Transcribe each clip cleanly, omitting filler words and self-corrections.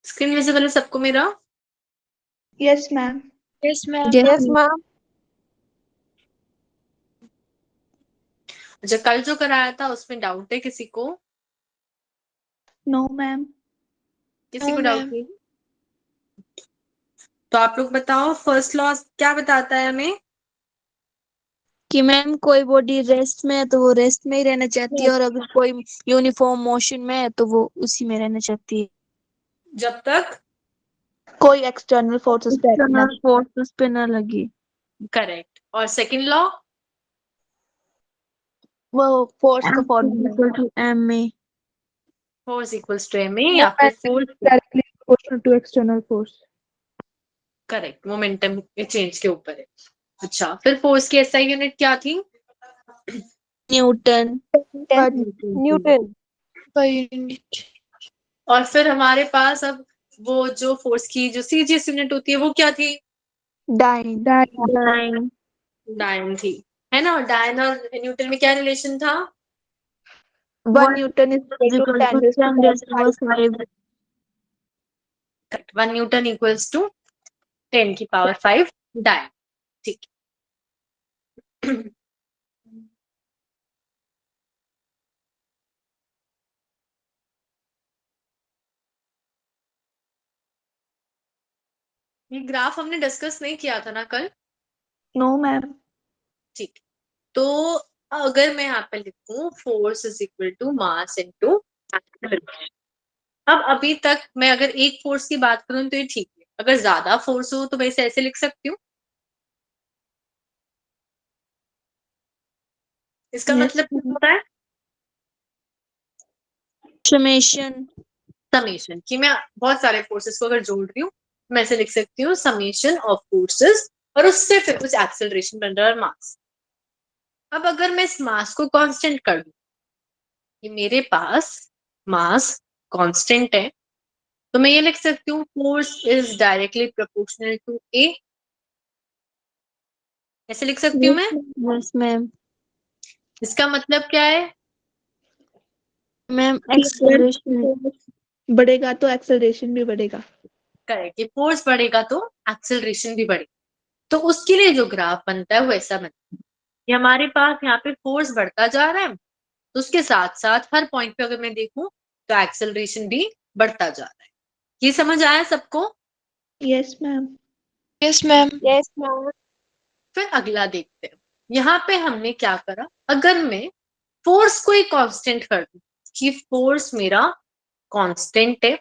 Screen visible है सबको मेरा? Yes ma'am. Yes ma'am. Yes ma'am. अच्छा, कल जो कराया था उसमें डाउट है किसी को? No ma'am. किसी नो को डाउट मैम। नहीं? तो आप लोग बताओ, फर्स्ट लॉ क्या बताता है हमें? कि मैम कोई बॉडी रेस्ट में है तो वो रेस्ट में ही रहना चाहती है, और अगर कोई यूनिफॉर्म मोशन में है तो वो उसी में रहना चाहती है, जब तक कोई एक्सटर्नल फोर्सेस पे ना। एक्सटर्नल फोर्सेस पे न लगी। करेक्ट। और सेकंड लॉ? वो फोर्स का F फॉर्मूला है। इक्वल टू एम में। फोर्स इक्वल्स टू एम या फिर force. Directly proportional to external force. Correct, momentum के चेंज के ऊपर है। अच्छा, फिर फोर्स की एसआई यूनिट क्या थी? न्यूटन। Newton per unit. और फिर हमारे पास अब वो जो फोर्स की जो सीजीएस यूनिट होती है वो क्या थी? डाइन। डाइन। डायन थी, है ना? डायन और न्यूटन में क्या रिलेशन था? 1 newton is equal to 10 raised to 10⁵. Correct, 1 newton equals to 10 की पावर 5 डायन। ठीक है। ये ग्राफ हमने डिस्कस नहीं किया था ना कल? No ma'am. ठीक। तो अगर मैं यहाँ पे लिखूं force is equal to mass into acceleration. अब अभी तक मैं अगर एक फोर्स की बात करूं तो ये ठीक है, अगर ज्यादा फोर्स हो तो वैसे ऐसे लिख सकती हूँ। इसका मतलब क्या होता है? समेशन। समेशन, कि मैं बहुत सारे फोर्सेस को अगर जोड़ रही हूँ मैं ऐसे लिख सकती हूँ समेशन ऑफ फोर्सेस, और उससे फिर कुछ एक्सेलरेशन बन रहा है मास। अब अगर मैं इस मास को कांस्टेंट कर दूं कि मेरे पास मास कांस्टेंट है, तो मैं ये लिख सकती हूँ force is directly proportional to a. ऐसे लिख सकती हूँ मैं। Yes ma'am. इसका मतलब क्या है? मैम एक्सेलरेशन बढ़ेगा तो एक्सेलरेशन भी बढ़ेगा। करेक्ट, कि फोर्स बढ़ेगा तो एक्सेलरेशन भी बढ़ेगा। तो उसके लिए जो ग्राफ बनता है वो ऐसा बनता है कि हमारे पास यहाँ पे फोर्स बढ़ता जा रहा है, तो उसके साथ साथ हर पॉइंट पे अगर मैं देखूं तो एक्सेलरेशन भी बढ़ता जा रहा है। ये समझ आया सबको? Yes ma'am. Yes ma'am. Yes ma'am. फिर अगला देखते हैं। यहाँ पे हमने क्या करा, अगर मैं फोर्स को एक कांस्टेंट कर दूं कि फोर्स मेरा कांस्टेंट है,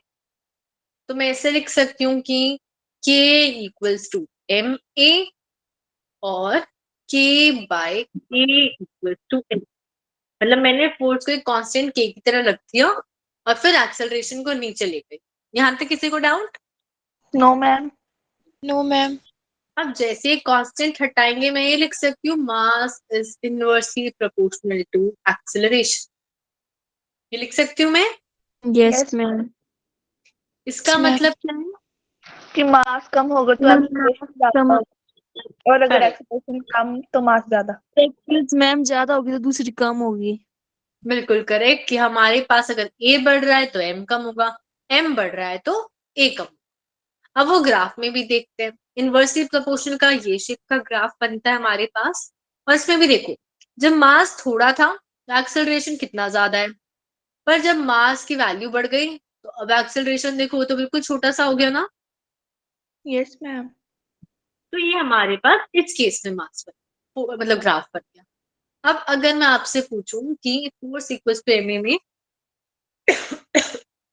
तो मैं ऐसे लिख सकती हूँ कि K equals to m a और K by a equals to m. मतलब मैंने फोर्स को एक कांस्टेंट K की तरह रख दिया और फिर एक्सेलरेशन को नीचे ले गई। यहाँ तक किसी को doubt? No ma'am. No ma'am. अब जैसे एक कांस्टेंट हटाएंगे मैं ये लिख सकती हूँ mass is inversely proportional to acceleration. ये लिख सकती हूँ मैं। Yes ma'am. इसका मतलब क्या है? कि मास कम होगा तो एक्सेलरेशन ज्यादा होगा, और अगर करेक्ट, एक्सेलरेशन कम तो मास ज्यादा। मैम ज्यादा होगी तो दूसरी कम होगी। बिल्कुल करेक्ट, कि हमारे पास अगर ए बढ़ रहा है तो एम कम होगा, एम बढ़ रहा है तो ए कम होगा। अब वो ग्राफ में भी देखते हैं। इनवर्सली प्रोपोर्शनल का ये शेप का ग्राफ बनता है हमारे पास, और इसमें भी देखो जब मास थोड़ा था तो एक्सेलरेशन कितना ज्यादा है, पर जब मास की वैल्यू बढ़ गई तो अब एक्सेलरेशन देखो वो तो बिल्कुल छोटा सा हो गया ना। Yes ma'am. तो ये हमारे पास इस केस में मास बन मतलब ग्राफ बन गया। अब अगर मैं आपसे पूछूं कि फोर्स इक्वल्स टू एम में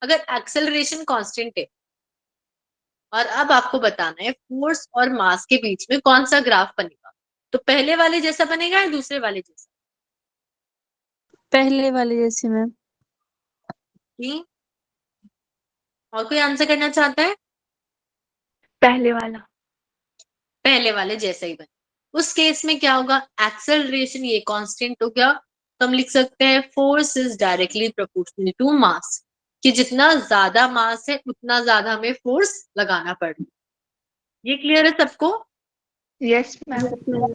अगर एक्सेलरेशन कांस्टेंट है और अब आपको बताना है फोर्स और मास के बीच में कौन सा ग्राफ बनेगा, तो पहले वाले जैसा बनेगा या दूसरे वाले जैसा? पहले वाले जैसे मैम। कि और कोई आंसर करना चाहता है? पहले वाला। पहले वाले जैसा ही बने। उस केस में क्या होगा, एक्सेलरेशन ये कांस्टेंट हो गया, तो हम लिख सकते हैं force is directly proportional to mass, कि जितना ज्यादा मास है उतना ज्यादा हमें फोर्स लगाना पड़ेगा। ये क्लियर है सबको? Yes ma'am.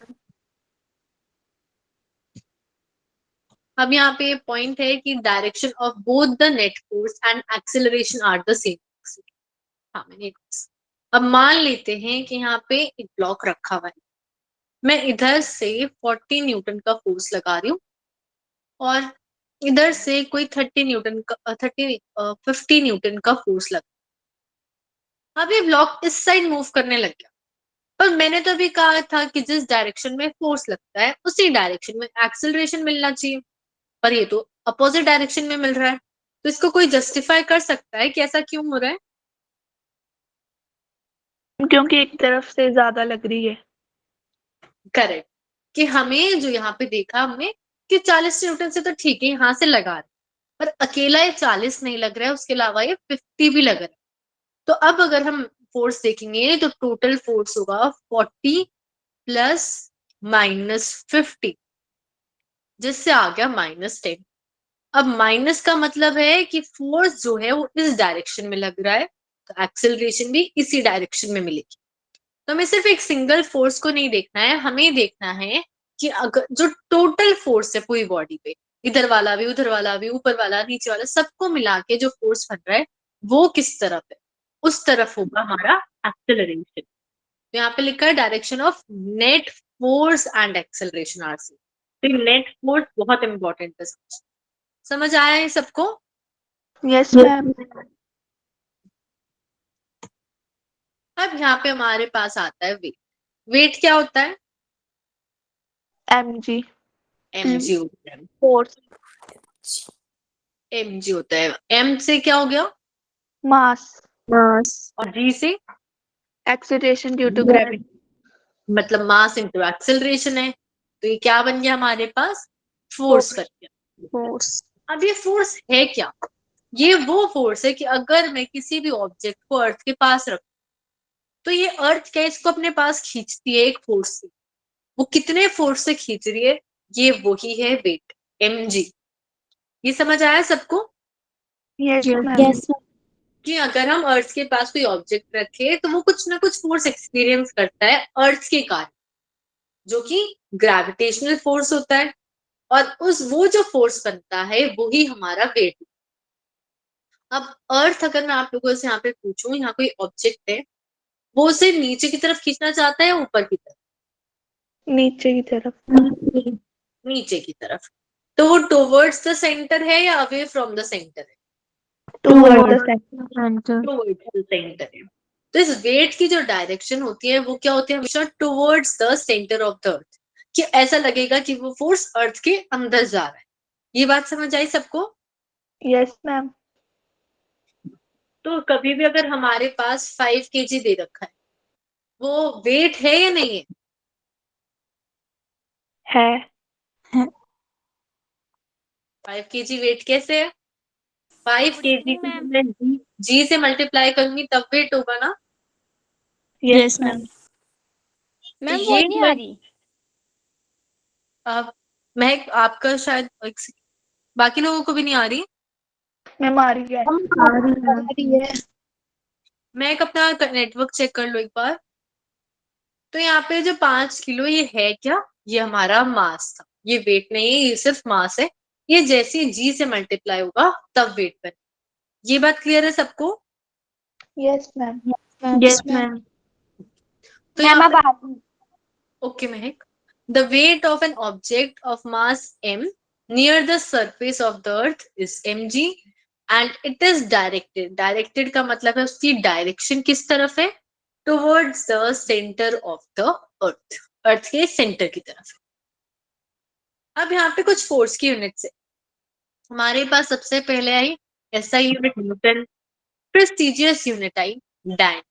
अब यहाँ पे पॉइंट है कि direction of both the net force and acceleration are the same. हाँ मैंने अब मान लेते हैं कि यहाँ पे एक ब्लॉक रखा हुआ है, मैं इधर से 40 न्यूटन का फोर्स लगा रही हूँ और इधर से कोई 50 न्यूटन का फोर्स लगा। अब ये ब्लॉक इस साइड मूव करने लग गया, पर मैंने तो अभी कहा था कि जिस डायरेक्शन में फोर्स लगता है उसी डायरेक्शन में एक्सेलरेशन मिलना चाहिए, पर ये तो अपोजिट डायरेक्शन में मिल रहा है। तो इसको कोई जस्टिफाई कर सकता है कि ऐसा क्यों हो रहा है? क्योंकि एक तरफ से ज्यादा लग रही है। करेक्ट, कि हमें जो यहाँ पे देखा हमने कि 40 न्यूटन से तो ठीक है यहाँ से लगा रहे, पर अकेला ये 40 नहीं लग रहा है, उसके अलावा ये 50 भी लग रहा है। तो अब अगर हम फोर्स देखेंगे तो टोटल फोर्स होगा 40 प्लस -50, जिससे आ गया -10। अब माइनस का मतलब है कि फोर्स जो है वो इस डायरेक्शन में लग रहा है, तो एक्सेलरेशन भी इसी डायरेक्शन में मिलेगी। तो हमें सिर्फ एक सिंगल फोर्स को नहीं देखना है, हमें देखना है कि अगर जो टोटल फोर्स है पूरी बॉडी पे, इधर वाला भी, उधर वाला भी, ऊपर वाला, नीचे वाला, सबको मिला के जो फोर्स बन रहा है वो किस तरफ है, उस तरफ होगा हमारा एक्सेलरेशन। तो यहाँ पे लिखा है direction of net force and acceleration RC. तो नेट फोर्स बहुत इंपॉर्टेंट है, समझ आया है सबको? Yes ma'am. अब यहाँ पे हमारे पास आता है वेट। वेट क्या होता है? mg mg होता है। फोर्स। mg होता है। m से क्या हो गया? मास। और g से? Acceleration due to gravity. मतलब मास इंटू एक्सेलरेशन है, तो ये क्या बन गया हमारे पास? फोर्स बन गया। फोर्स। अब ये फोर्स है क्या? ये वो फोर्स है कि अगर मैं किसी भी ऑब्जेक्ट को अर्थ के पास रखूं, तो ये अर्थ क्या इसको अपने पास खींचती है एक फोर्स से। वो कितने फोर्स से खींच रही है, ये वही है वेट, mg। ये समझ आया सबको? Yes ma'am. यस कि अगर हम अर्थ के पास कोई ऑब्जेक्ट रखे तो वो कुछ ना कुछ फोर्स एक्सपीरियंस करता है अर्थ के कारण, जो कि ग्रेविटेशनल फोर्स होता है, और वो जो फोर्स बनता है वही हमारा वेट। अब अर्थ अगर मैं आप लोगों से यहाँ पे पूछूं, यहाँ कोई ऑब्जेक्ट है, वो उसे नीचे की तरफ खींचना चाहता है या ऊपर की तरफ? नीचे की तरफ। नीचे की तरफ। तो वो टुवर्ड्स द सेंटर है या अवे फ्रॉम द सेंटर है? Toward the centre. Centre. Towards the centre है। तो इस वेट की जो डायरेक्शन होती है वो क्या होती है? हमेशा towards the centre of the earth, कि ऐसा लगेगा कि वो फोर्स अर्थ के अंदर जा रहा है। ये बात समझ आई सबको? Yes ma'am. तो कभी भी अगर हमारे पास 5 kg दे रखा है, वो वेट है या नहीं है? है। 5 kg वेट कैसे है? 5 kg को जब मैं जी से मल्टीप्लाई करूंगी तब वेट होगा ना? Yes ma'am. तो ये नहीं आ रही। अब महक आपका शायद बाकी लोगों को भी नहीं आ रही। मैम आ रही है। आ रही है। महक अपना नेटवर्क चेक कर लो एक बार। तो यहाँ पे जो 5 किलो ये है क्या? ये हमारा मास था, ये वेट नहीं है, ये सिर्फ मास है। ये जैसे जी से मल्टीप्लाई होगा तब वेट बने। ये बात क्लियर है सबको? Yes ma'am. Yes ma'am. तो मैम यहाँ अब पे आ रही। Okay Mahak, the weight of an object of mass m near the surface of the earth is mg and it is directed का मतलब है उसकी डायरेक्शन किस तरफ है? towards the center of the earth, अर्थ के सेंटर की तरफ। अब यहाँ पे कुछ फोर्स की यूनिट्स है। हमारे पास सबसे पहले आई SI unit newton, prestigious unit आई डायन।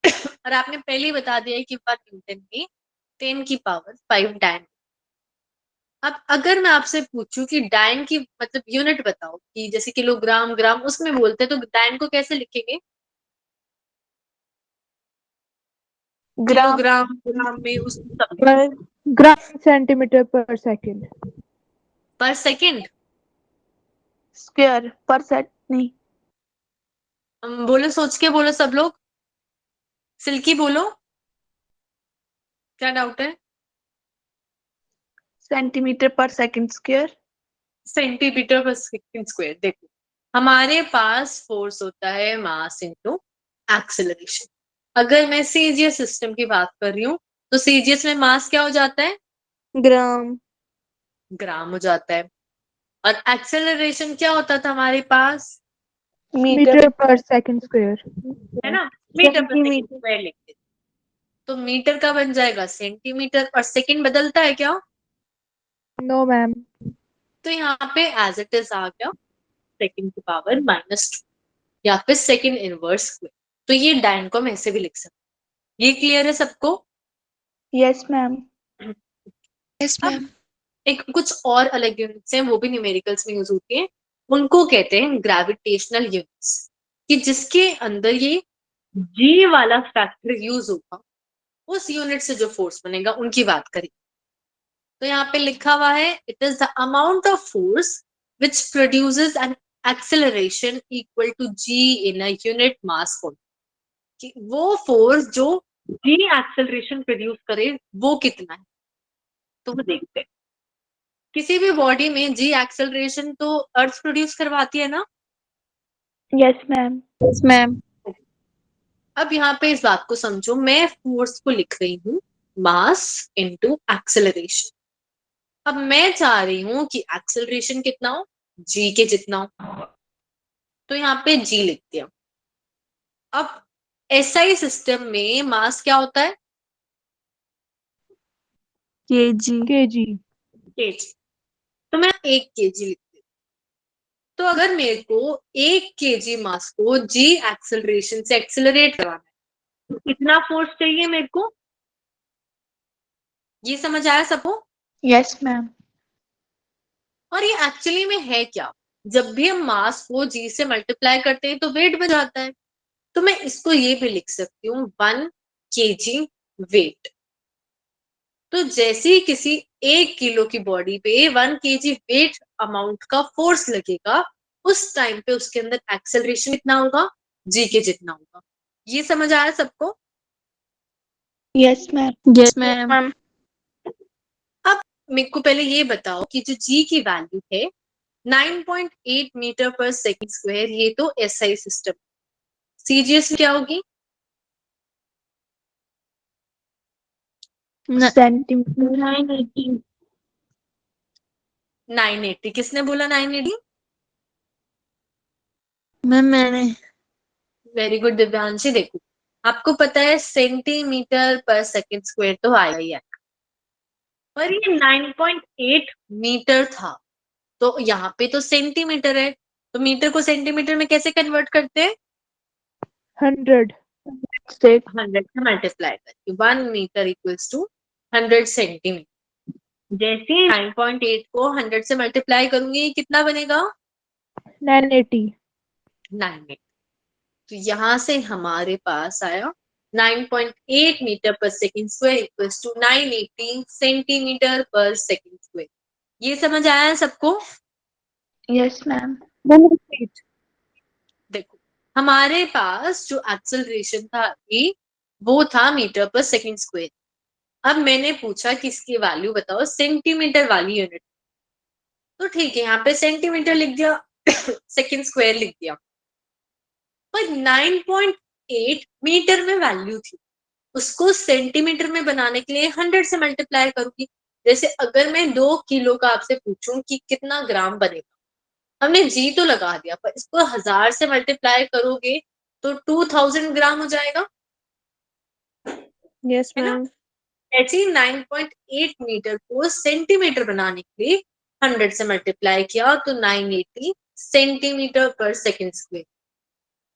और आपने पहले ही बता दिया कि 1 न्यूटन में 10⁵ डायन। अब अगर मैं आपसे पूछूं कि डायन की मतलब यूनिट बताओ, कि जैसे किलोग्राम, ग्राम, उसमें बोलते हैं, तो डायन को कैसे लिखेंगे? ग्राम। किलोग्राम, ग्राम में उस सब ग्राम सेंटीमीटर पर सेकंड। पर सेकंड। स्क्वायर पर सेट नहीं। बोलो, सोच के बोलो सब लोग। सिल्की बोलो, क्या डाउट है? Centimetre per second square. Centimetre per second square. देखो, हमारे पास फोर्स होता है मास इंटू एक्सेलरेशन। अगर मैं सीजीएस सिस्टम की बात कर रही हूँ तो सीजीएस में मास क्या हो जाता है? ग्राम। ग्राम हो जाता है। और एक्सेलरेशन क्या होता था हमारे पास? Metre per second square. है ना, metre per second centimetre. Square लिखते। तो मीटर का बन जाएगा सेंटीमीटर, और सेकंड बदलता है क्या? No ma'am. तो यहाँ पे एज इट इज आ गया सेकंड की पावर -2 या फिर सेकंड इनवर्स स्क्वायर। तो ये डाइन को हम ऐसे भी लिख सकते हैं। ये क्लियर है सबको? Yes ma'am. यस अब मैम। एक कुछ और अलग यूनिट्स हैं, वो भी न्यूमेरिकल्स में यूज होती हैं। उनको कहते हैं ग्रेविटेशनल यूनिट्स, कि जिसके अंदर ये जी वाला फैक्टर यूज होगा, उस यूनिट से जो फोर्स बनेगा उनकी बात करें। तो यहाँ पे लिखा हुआ है, it is the amount of force which produces an acceleration equal to g in a unit mass form. कि वो फोर्स जो जी एक्सेलरेशन प्रोड्यूस करे वो कितना है। तो वो देखते हैं, किसी भी बॉडी में जी एक्सेलरेशन तो अर्थ प्रोड्यूस करवाती है ना। Yes ma'am. Yes ma'am. अब यहाँ पे इस बात को समझो, मैं फोर्स को लिख रही हूँ मास इनटू एक्सेलरेशन। अब मैं चाह रही हूँ कि एक्सेलरेशन कितना हो, जी के जितना हो। तो यहाँ पे जी लिख दिया। अब एसआई सिस्टम में मास क्या होता है? केजी। केजी। केजी। तो मैं 1 kg लिख दी। तो अगर मेरे को 1 kg मास को जी एक्सेलरेशन से एक्सेलरेट कराना है तो कितना फोर्स चाहिए मेरे को? ये समझ आया सबको? Yes ma'am. और ये एक्चुअली में है क्या? जब भी हम मास को जी से मल्टीप्लाई करते हैं तो वेट बढ़ जाता है। तो मैं इसको ये भी लिख सकती हूँ 1 kg वेट। तो जैसे ही किसी 1 किलो की बॉडी पे 1 kg वेट अमाउंट का फोर्स लगेगा, उस टाइम पे उसके अंदर एक्सेलरेशन कितना होगा? जी के जितना होगा। ये समझ आया सबको? Yes ma'am. Yes ma'am. अब मेरे को पहले ये बताओ कि जो जी की वैल्यू है 9.8 मीटर पर सेकंड स्क्वायर, ये तो एसआई सिस्टम। सीजीएस में क्या होगी? सेंटीमीटर। 980। 980। किसने बोला 980? मैम मैंने। Very good Divyanshi. देखो, आपको पता है सेंटीमीटर पर सेकंड स्क्वायर तो आया ही है, पर ये 9.8 मीटर था। तो यहाँ पे तो सेंटीमीटर है, तो मीटर को सेंटीमीटर में कैसे कन्वर्ट करते हैं? 100। से 100 से मल्टीप्लाई करके 1 मीटर इक्वल्स टू 100 सेंटीमीटर। जैसे ही 9.8 को 100 से मल्टीप्लाई करूंगी कितना बनेगा? 980। 980। तो यहां से हमारे पास आया 9.8 metre per second square equals to 980 centimetre per second square. ये समझ आया है सबको? Yes ma'am. देखो, हमारे पास जो एक्सेलरेशन था अभी, वो था मीटर पर सेकंड स्क्वायर। अब मैंने पूछा कि इसकी वैल्यू बताओ सेंटीमीटर वाली यूनिट। तो ठीक है, यहाँ पे सेंटीमीटर लिख दिया, सेकंड स्क्वायर लिख दिया। पर 9.8 मीटर में वैल्यू थी, उसको सेंटीमीटर में बनाने के लिए 100 से मल्टीप्लाई करूंगी। जैसे अगर मैं 2 किलो का आपसे पूछूं कि कितना ग्राम बनेगा, हमने जी तो लगा दिया, पर इसको 1000 से मल्टीप्लाई करोगे तो 2000 ग्राम हो जाएगा, यस है ना। मैम। ऐसे ही 9.8 मीटर को सेंटीमीटर बनाने के लिए 100 से मल्टीप्लाई किया तो 980 सेंटीमीटर पर सेकंड स्क्वायर।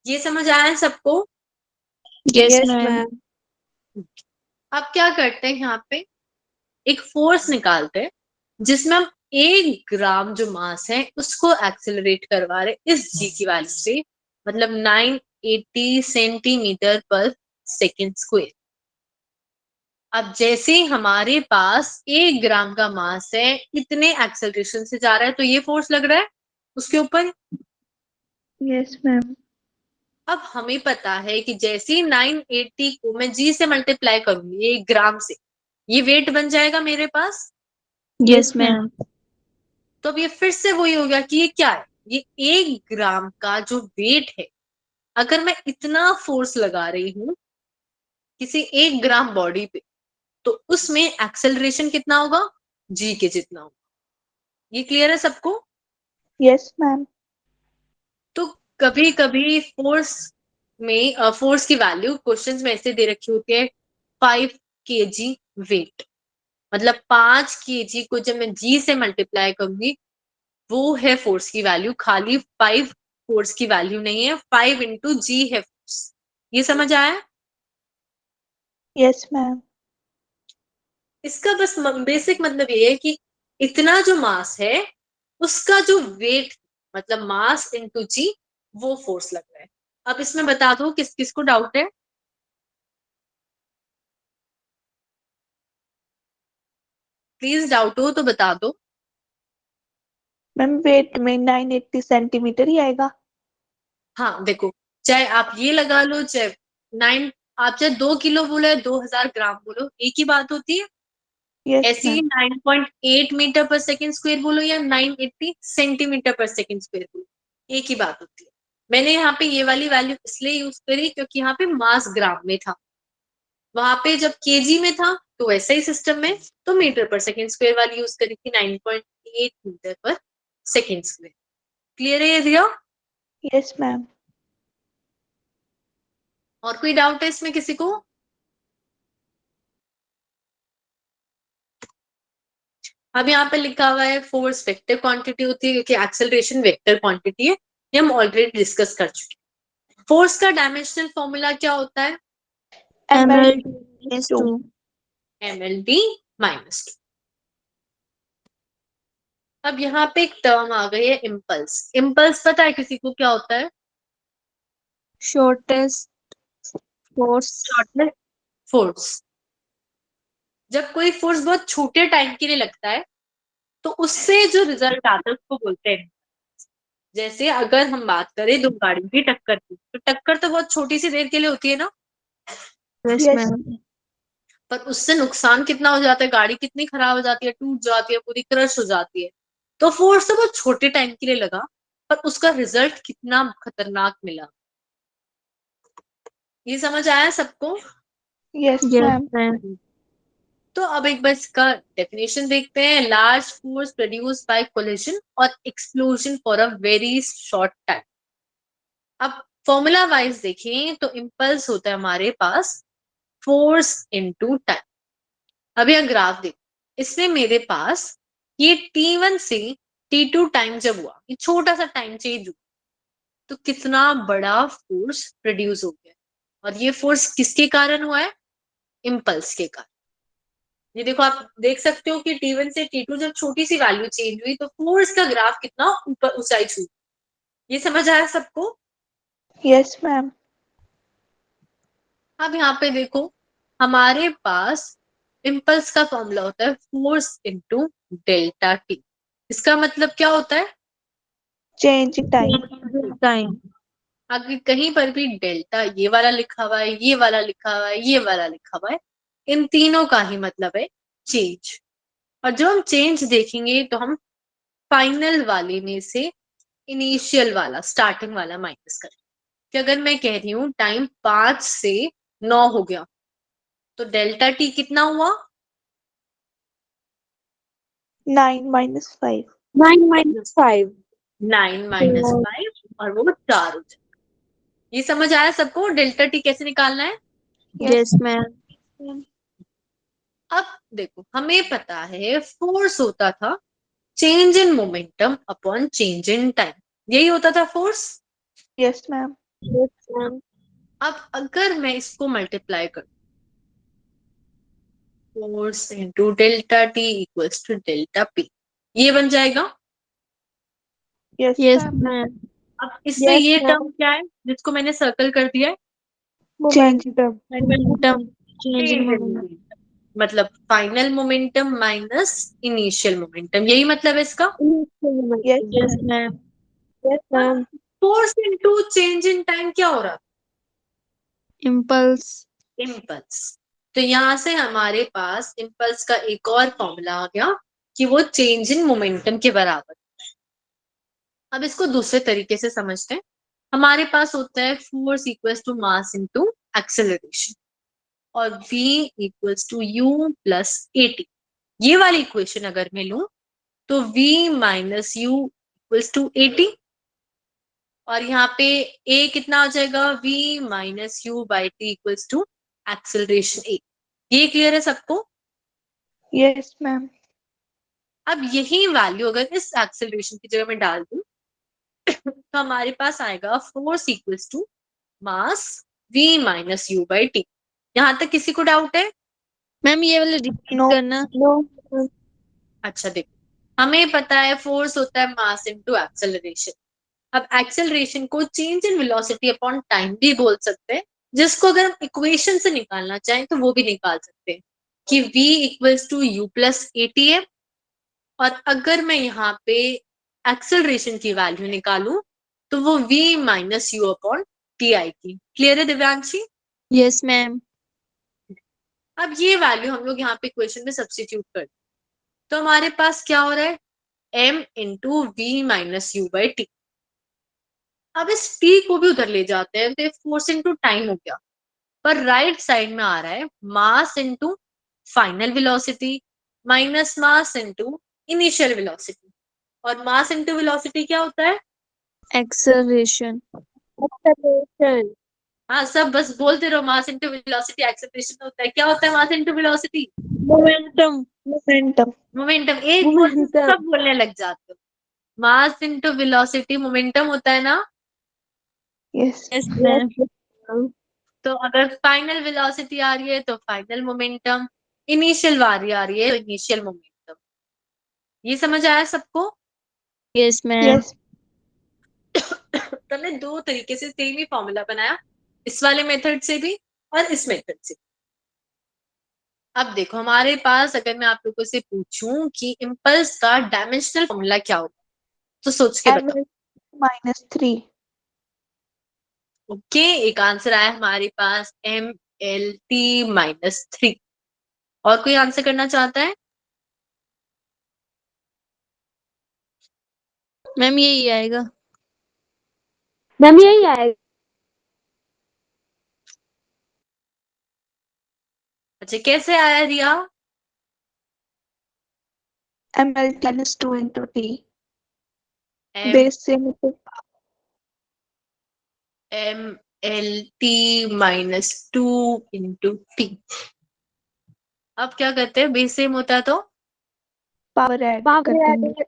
ये समझ आया है सबको? Yes yes ma'am. मैम। अब क्या करते हैं, यहाँ पे एक फोर्स निकालते हैं जिसमें हम 1 ग्राम जो मास है उसको एक्सेलरेट करवा रहे इस जी की वैल्यू से, मतलब 980 सेंटीमीटर पर सेकंड स्क्वायर। अब जैसे ही हमारे पास 1 ग्राम का मास है, इतने एक्सेलरेशन से जा रहा है, तो ये फोर्स लग रहा है उसके ऊपर। Yes ma'am. अब हमें पता है कि जैसे ही 980 को मैं जी से मल्टीप्लाई करूंगी 1 ग्राम से, ये वेट बन जाएगा मेरे पास। Yes ma'am. तो अब ये फिर से वही हो गया कि ये क्या है, ये 1 ग्राम का जो वेट है, अगर मैं इतना फोर्स लगा रही हूं किसी 1 ग्राम बॉडी पे, तो उसमें एक्सेलरेशन कितना होगा, जी के जितना होगा। ये क्लियर है सबको? Yes, ma'am. तो कभी कभी फोर्स की वैल्यू क्वेश्चंस में ऐसे दे रखी होती है 5 kg वेट, मतलब 5 kg को जब मैं जी से मल्टीप्लाई करूंगी वो है फोर्स की वैल्यू, खाली 5 फोर्स की वैल्यू नहीं है, 5 इंटू जी है फोर्स। ये समझ आया? Yes, ma'am. इसका बस बेसिक मतलब ये है कि इतना जो मास है उसका जो वेट, मतलब मास इंटू जी, वो फोर्स लग रहा है। अब इसमें बता दो किस किस को डाउट है। प्लीज डाउट हो तो बता दो। मैम वेट में 980 सेंटीमीटर ही आएगा। हाँ देखो, चाहे आप ये लगा लो, चाहे 9, आप चाहे 2 किलो बोलो या 2000 ग्राम बोलो, एक ही बात होती है। Yes, ऐसे ही ma'am. 9.8 मीटर पर सेकेंड स्क्वायर बोलो या 980 सेंटीमीटर पर सेकेंड स्क्वायर बोलो, एक ही बात होती है। मैंने यहाँ पे ये वाली वैल्यू इसलिए यूज करी क्योंकि यहाँ पे मास ग्राम में था, वहां पे जब केजी में था तो वैसा ही सिस्टम में तो मीटर पर सेकेंड स्क्वायर वाली यूज करी थी, 9.8 मीटर पर सेकेंड स्क्वायर। क्लियर है ये दिया? Yes, ma'am. और कोई डाउट है इसमें किसी को? अब यहाँ पे लिखा हुआ है फोर्स वेक्टर क्वांटिटी होती है क्योंकि एक्सेलरेशन वेक्टर क्वांटिटी है, ये हम ऑलरेडी डिस्कस कर चुके हैं। फोर्स का डायमेंशनल फॉर्मूला क्या होता है? ML ML/2 mld minus 2। अब यहाँ पे एक टर्म आ गई है इम्पल्स। इम्पल्स पता है किसी को क्या होता है? Shortest force. Shortness force. जब कोई फोर्स बहुत छोटे टाइम के लिए लगता है तो उससे जो रिजल्ट आता है उसको बोलते हैं। जैसे अगर हम बात करें दो गाड़ियों की टक्कर की, तो टक्कर तो बहुत छोटी सी देर के लिए होती है ना, यस Yes. मैम। पर उससे नुकसान कितना हो जाता है, गाड़ी कितनी खराब हो जाती है, टूट जाती है, पूरी क्रश हो जाती है। तो फोर्स तो बहुत छोटे टाइम के लिए लगा पर उसका रिजल्ट कितना खतरनाक मिला। ये समझ आया सबको? Yes, yes ma'am. मैम। तो अब एक बार इसका डेफिनेशन देखते हैं। Large force produced by collision और explosion for a very short time. अब फॉर्मूला वाइज देखें तो इम्पल्स होता है हमारे पास फोर्स इनटू टाइम। अब यह ग्राफ देखो, इसमें मेरे पास ये T1 से T2 टाइम जब हुआ, ये छोटा सा टाइम चेंज हुआ, तो कितना बड़ा फोर्स प्रोड्यूस हो गया। और ये फोर्स किसके कारण हुआ है? इम्पल्स के कारण। ये देखो, आप देख सकते हो कि T1 से T2 जब छोटी सी वैल्यू चेंज हुई तो फोर्स का ग्राफ कितना ऊपर ऊंचाई छू। ये समझ आया सबको? Yes, ma'am. अब यहाँ पे देखो, हमारे पास इम्पल्स का फॉर्मूला होता है फोर्स इनटू डेल्टा टी। इसका मतलब क्या होता है? Change in time. टाइम। अगर कहीं पर भी डेल्टा ये वाला लिखा हुआ है, ये वाला लिखा हुआ है, ये वाला लिखा हुआ है, इन तीनों का ही मतलब है चेंज। और जब हम चेंज देखेंगे तो हम फाइनल वाले में से इनिशियल वाला, स्टार्टिंग वाला माइनस करें। कि अगर मैं कह रही हूँ टाइम 5 से 9 हो गया तो डेल्टा टी कितना हुआ? 9 minus 5. 9 - 5। 9 माइनस 5 और वो 4 हो जाए। ये समझ आया सबको डेल्टा टी कैसे निकालना है? Yes ma'am. Ma'am. अब देखो, हमें पता है फोर्स होता था change in momentum upon change in time, यही होता था force. Yes, ma'am. Yes ma'am. अब अगर मैं इसको मल्टीप्लाई करूं, force into delta t equals to delta p, ये बन जाएगा। Yes, yes ma'am. मैम। अब इससे यस ये मैम। टर्म क्या है जिसको मैंने सर्कल कर दिया है? Momentum. Momentum. Change in Change in momentum. momentum। मतलब final momentum minus initial momentum, यही मतलब है इसका। Yes, yes ma'am. Ma'am. Yes ma'am. Force into change in time क्या हो रहा था? इम्पल्स। इम्पल्स। तो यहां से हमारे पास इम्पल्स का एक और फॉर्मूला आ गया कि वो चेंज इन मोमेंटम के बराबर। अब इसको दूसरे तरीके से समझते हैं। हमारे पास होता है force equals to mass into acceleration और v equals to u plus at। ये वाली इक्वेशन अगर मैं लूं तो v minus u equals to at और यहाँ पे a कितना हो जाएगा v minus u by t equals to acceleration a। ये क्लियर है सबको? Yes ma'am. अब यही वैल्यू अगर इस एक्सेलरेशन की जगह में डाल दूं तो हमारे पास आएगा force equals to mass v minus u by t. यहां तक किसी को डाउट है? मैम ये वाला रिपीट नो करना। नो अच्छा देखो, हमें पता है फोर्स होता है मास इनटू एक्सेलरेशन। अब एक्सेलरेशन को change in velocity upon time भी बोल सकते हैं, जिसको अगर हम इक्वेशन से निकालना चाहें तो वो भी निकाल सकते हैं कि v equals to u plus a t है। और अगर मैं यहाँ पे एक्सेलरेशन की वैल्यू निकालूं तो वो v minus you upon T आएगी। क्लियर है दिव्यांशी? Yes ma'am. अब ये वैल्यू हम लोग यहाँ पे इक्वेशन में सब्स्टिट्यूट कर दें तो हमारे पास क्या हो रहा है m into v minus u by t. अब इस t को भी उधर ले जाते हैं तो फोर्स इंटू टाइम हो गया, पर राइट साइड में आ रहा है mass into final velocity minus mass into initial velocity. और मास इंटू वेलोसिटी क्या होता है? एक्सेलरेशन। हाँ सब बस बोलते रहो, मास इंटू वेलोसिटी एक्सेलरेशन होता है। क्या होता है mass into velocity? Momentum. Momentum. Momentum. एक वर्ड से सब बोलने लग जाते हो। मास इंटू वेलोसिटी मोमेंटम होता है ना? Yes yes ma'am. तो अगर फाइनल वेलोसिटी आ रही है तो फाइनल मोमेंटम, इनिशियल वारी आ रही है तो इनिशियल मोमेंटम। ये समझ आया सबको? Yes ma'am. यस तो हमने दो तरीके से सेम ही फॉर्मूला बनाया, इस वाले मेथड से भी और इस मेथड से। अब देखो हमारे पास अगर मैं आप लोगों से पूछूं कि इम्पल्स का डायमेंशनल फॉर्मूला क्या होगा तो सोच के बताओ। -3। ओके, एक आंसर आया हमारे पास MLT-3। और कोई आंसर करना चाहता है? मैम यही आएगा। मैम यही आएगा। अच्छा कैसे आया Riya? ml-2 into t। M base से मतलब MLT-2 इंटू टी। अब क्या करते हैं, बेस सेम होता है तो पावर ऐड पावर कर देंगे।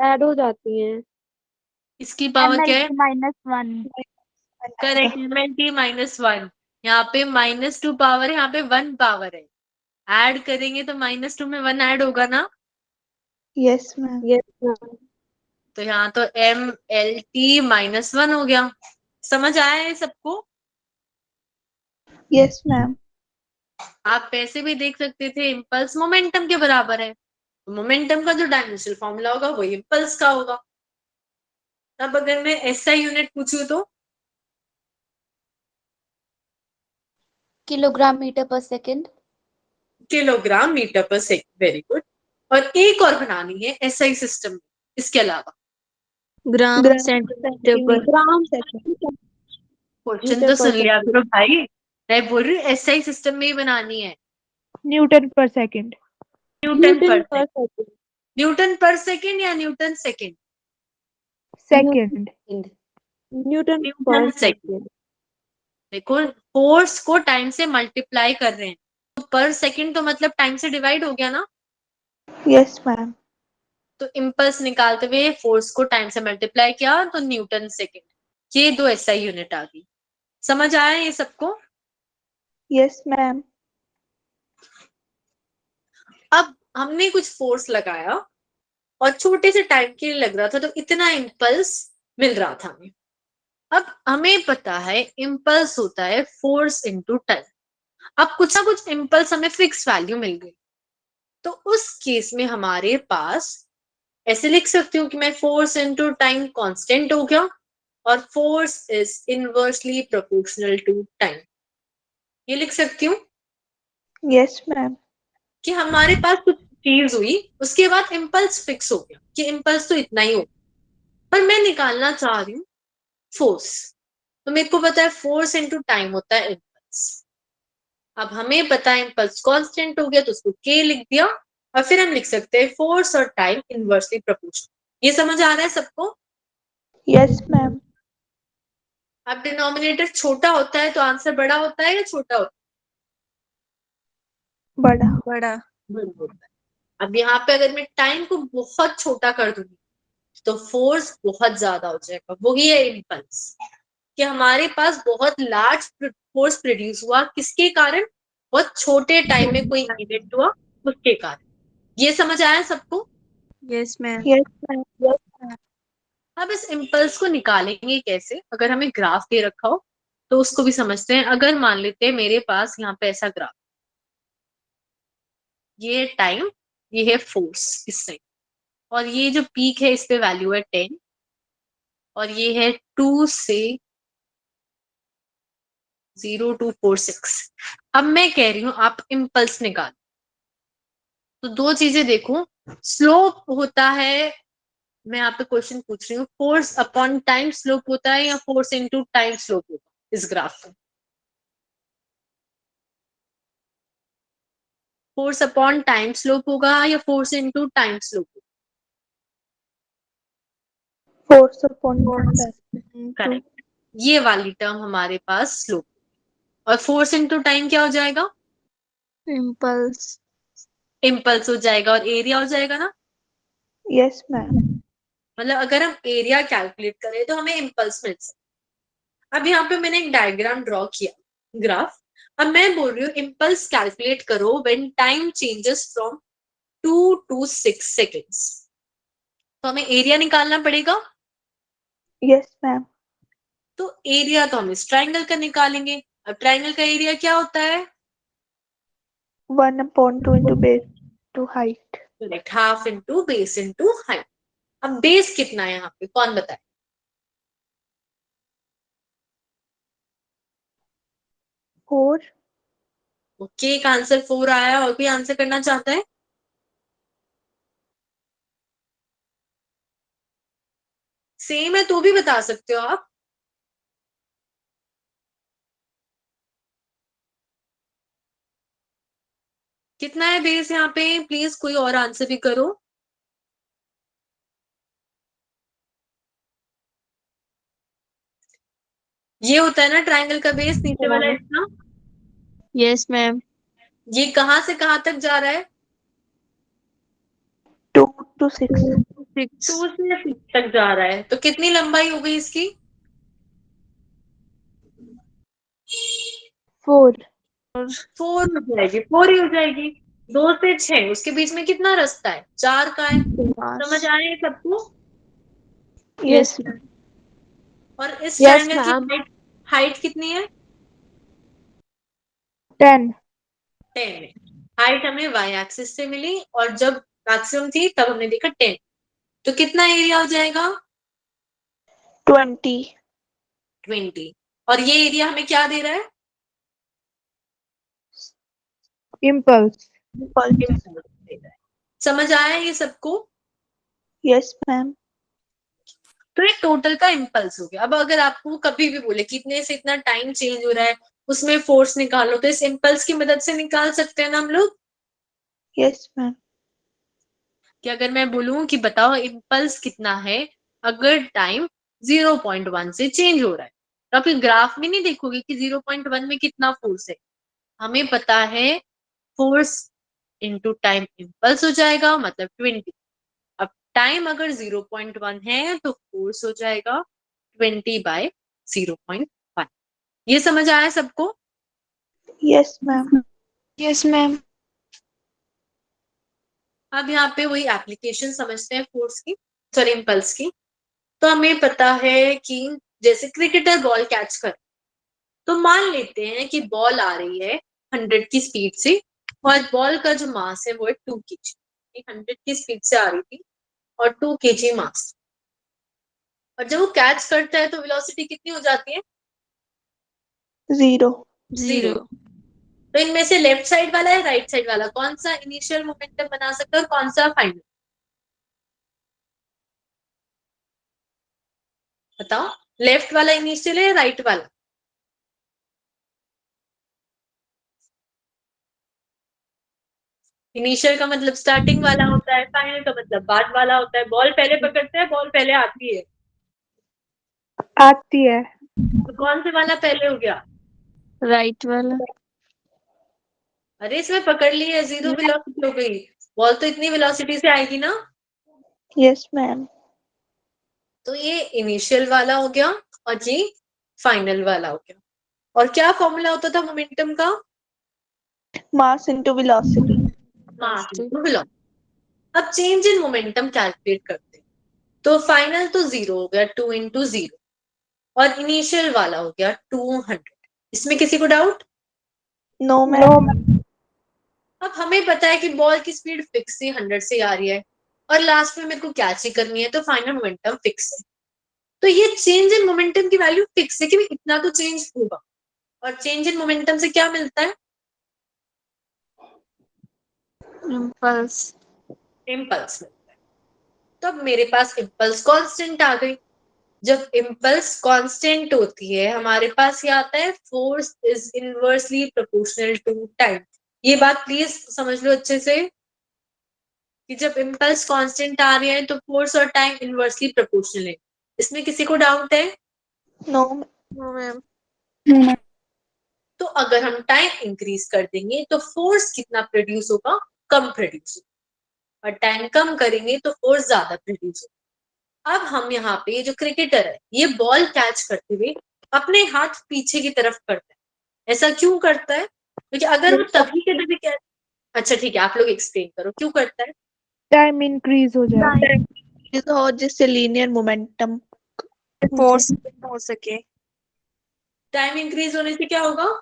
ऐड हो जाती है। इसकी पावर क्या है? -1। Correct, MLT-1। यहाँ पे -2 पावर है, यहाँ पे 1 पावर है। ऐड करेंगे तो -2 में 1 ऐड होगा ना? Yes ma'am. Yes ma'am. तो यहाँ तो MLT-1 हो गया। समझ आया है सबको? Yes ma'am. आप पैसे भी देख सकते थे इम्पल्स मोमेंटम के बराबर है, मोमेंटम का जो डायमेंशनल फॉर्मूला होगा वही इम्पल्स का होगा। अब अगर मैं एसआई यूनिट पूछूं तो kilogram metre per second. Kilogram metre per second. Very good. और एक और बनानी है एसआई सिस्टम में इसके अलावा। ग्राम ग्राम सेंटीमीटर पर। Gram second. क्वेश्चन तो सुन लिया करो भाई, मैं बोल रही हूँ एसआई सिस्टम में ही बनानी है। न्यूटन पर सेकंड। न्यूटन पर सेकंड। सेकंड। न्यूटन पर सेकंड या Newton second? Second. Newton Newton पर सेकंड। सेकंड। देखो फोर्स को टाइम से मल्टीप्लाई कर रहे हैं तो पर सेकंड तो मतलब टाइम से डिवाइड हो गया ना। Yes ma'am. तो इम्पल्स निकालते हुए फोर्स को टाइम से मल्टीप्लाई किया तो न्यूटन सेकंड। ये दो एसआई यूनिट आ गई। समझ आया ये सबको? Yes ma'am. अब हमने कुछ फोर्स लगाया और छोटे से टाइम के लिए लग रहा था तो इतना इम्पल्स मिल रहा था हमें। अब हमें पता है इम्पल्स होता है फोर्स इनटू टाइम। अब कुछ ना कुछ इम्पल्स हमें फिक्स वैल्यू मिल गई तो उस केस में हमारे पास ऐसे लिख सकती हूँ कि मैं फोर्स इनटू टाइम कांस्टेंट हो गया और force is inversely proportional to time. ये लिख सकती हूँ यस मैम। कि हमारे पास कुछ चीज हुई उसके बाद इम्पल्स फिक्स हो गया कि इम्पल्स तो इतना ही हो, पर मैं निकालना चाह रही हूँ फोर्स। तो मेरे को पता है फोर्स इनटू टाइम होता है इम्पल्स। अब हमें पता है इम्पल्स कांस्टेंट हो गया तो उसको k लिख दिया, और फिर हम लिख सकते हैं फोर्स और टाइम इनवर्सली प्रोपोर्शनल। ये समझ आ रहा है सबको? Yes, ma'am. अब डिनोमिनेटर छोटा होता है तो आंसर बड़ा होता है या छोटा होता बड़ा. बड़ा। है? बड़ा होता है। अब यहाँ पे अगर मैं टाइम को बहुत छोटा कर दूंगी तो फोर्स बहुत ज्यादा हो जाएगा। वही है इम्पल्स, कि हमारे पास बहुत लार्ज फोर्स प्रोड्यूस हुआ, किसके कारण? बहुत छोटे टाइम में कोई इवेंट हुआ उसके कारण। ये समझ आया सबको? Yes ma'am. Yes, ma'am. अब इस इम्पल्स को निकालेंगे कैसे? अगर हमें ग्राफ दे रखा हो तो उसको भी समझते हैं। अगर मान लेते हैं मेरे पास यहाँ पे ऐसा ग्राफ, ये है टाइम, ये है फोर्स इस साइड, और ये जो पीक है इस पे वैल्यू है 10, और ये है 2 से 0246। अब मैं कह रही हूं आप इम्पल्स निकाल। तो दो चीजें देखो, स्लोप होता है, मैं यहाँ पे क्वेश्चन पूछ रही हूँ, फोर्स अपॉन टाइम स्लोप होता है या फोर्स इनटू टाइम स्लोप होता है इस ग्राफ में? फोर्स अपॉन टाइम स्लोप होगा या फोर्स इनटू टाइम स्लोप होगा? Force upon time. करेक्ट, ये वाली टर्म हमारे पास स्लोप। और फोर्स इनटू टाइम क्या हो जाएगा? इम्पल्स। इम्पल्स हो जाएगा, और एरिया हो जाएगा ना। Yes, ma'am. मतलब अगर हम एरिया कैलकुलेट करें तो हमें इम्पल्स मिल सकता है। अब यहाँ पे मैंने एक डायग्राम ड्रॉ किया, ग्राफ। अब मैं बोल रही हूँ इम्पल्स कैलकुलेट करो when time changes from 2 to 6 seconds. तो हमें एरिया निकालना पड़ेगा। Yes, ma'am. तो एरिया तो हम इस ट्राइंगल का निकालेंगे। अब ट्राइंगल का एरिया क्या होता है? 1 upon 2 into base to height. Correct, half into base into height. अब बेस कितना है यहाँ पे, कौन बताए? 4. ओके, एक आंसर 4 आया। और कोई आंसर करना चाहता है? सेम है तो भी बता सकते हो आप। कितना है बेस यहाँ पे? प्लीज कोई और आंसर भी करो। ये होता है ना ट्राइंगल का बेस, नीचे वाला इतना। Yes ma'am. ये कहां से कहां तक जा रहा है? 2 to 6. 6। 2 से 6 तक जा रहा है। तो कितनी लंबाई हो गई इसकी? 4. 4 हो जाएगी, 4 ही हो जाएगी। 2 से 6 उसके बीच में कितना रास्ता है? 4 का है। समझ आए ये सबको? Yes. यस। और इस Yes, ट्रायंगल की ma'am. हाइट कितनी है? 10. 10 है। हाइट हमें वाई एक्सिस से मिली, और जब मैक्सिमम थी तब हमने देखा 10। तो कितना एरिया हो जाएगा? 20. 20। और ये एरिया हमें क्या दे रहा है? Impulse. Impulse दे रहा है। समझ आया ये सबको? Yes, ma'am. तो ये टोटल का इम्पल्स हो गया। अब अगर आपको कभी भी बोले कि इतने से इतना टाइम चेंज हो रहा है, उसमें फोर्स निकालो, तो इस इम्पल्स की मदद से निकाल सकते हैं ना हम लोग। Yes, ma'am. कि अगर मैं बोलूं कि बताओ इम्पल्स कितना है अगर टाइम 0.1 से चेंज हो रहा है, तो आप ग्राफ में नहीं देखोगे कि 0.1 में कितना फोर्स है। हमें पता है फोर्स इंटू टाइम इम्पल्स हो जाएगा, मतलब 20। अब टाइम अगर 0.1 है तो फोर्स हो जाएगा 20/0.1। ये समझ आया सबको? Yes, ma'am. Yes ma'am. अब यहाँ पे वही एप्लीकेशन समझते हैं फोर्स की, सॉरी इम्पल्स की। तो हमें पता है कि जैसे क्रिकेटर बॉल कैच कर, तो मान लेते हैं कि बॉल आ रही है 100 की स्पीड से, और बॉल का जो मास है वो है 2 kg। 100 की स्पीड से आ रही थी और 2 kg मास। और जब वो कैच करता है तो वेलोसिटी कितनी हो जाती है? 0. 0। तो इनमें से लेफ्ट साइड वाला है राइट साइड वाला, कौन सा इनिशियल मोमेंटम बना सकता है और कौन सा फाइनल? बताओ। लेफ्ट वाला इनिशियल है या राइट वाला? इनिशियल का मतलब स्टार्टिंग वाला होता है, फाइनल का मतलब बाद वाला होता है। बॉल पहले पकड़ते हैं, बॉल पहले आती है, आती है। तो कौन से वाला पहले हो गया? राइट वाला। अरे इसमें पकड़ ली है, 0 वेलोसिटी हो गई। बॉल तो इतनी वेलोसिटी से आएगी ना। Yes ma'am. तो ये इनिशियल वाला हो गया और ये फाइनल वाला हो गया। और क्या फॉर्मूला होता था मोमेंटम का? Mass into velocity. Mass into velocity. अब चेंज इन मोमेंटम कैलकुलेट करते हैं। तो फाइनल तो 0 हो गया, 2 इंटू 0, और इनिशियल वाला हो गया 200। इसमें किसी को डाउट? No ma'am. अब हमें पता है कि बॉल की स्पीड फिक्स है, 100 से आ रही है, और लास्ट में मेरे को कैच ही करनी है, तो फाइनल मोमेंटम फिक्स है। तो ये चेंज इन मोमेंटम की वैल्यू फिक्स है कि भाई इतना तो चेंज होगा। और चेंज इन मोमेंटम से क्या मिलता है? इम्पल्स। इम्पल्स मिलता है। तो अब मेरे पास इम्पल्स कांस्टेंट आ गई। जब इम्पल्स कांस्टेंट होती है, हमारे पास ये आता है force is inversely proportional to time. ये बात प्लीज समझ लो अच्छे से कि जब इम्पल्स कांस्टेंट आ रही है तो फोर्स और टाइम इनवर्सली प्रोपोर्शनल है। इसमें किसी को डाउट है? नो। No ma'am. तो अगर हम टाइम इंक्रीज कर देंगे तो फोर्स कितना प्रोड्यूस होगा? कम प्रोड्यूस होगा। और टाइम कम करेंगे तो फोर्स ज्यादा प्रोड्यूस होगा। अब हम यहाँ पे जो क्रिकेटर है, ये बॉल कैच करते हुए अपने हाथ पीछे की तरफ करता है। ऐसा क्यों करता है? क्योंकि अगर वो तभी के तभी कैच, अच्छा ठीक है, आप लोग एक्सप्लेन करो क्यों करता है। टाइम इंक्रीज हो जाए तो जिससे लीनियर मोमेंटम फोर्स हो सके। टाइम इंक्रीज होने से क्या होगा?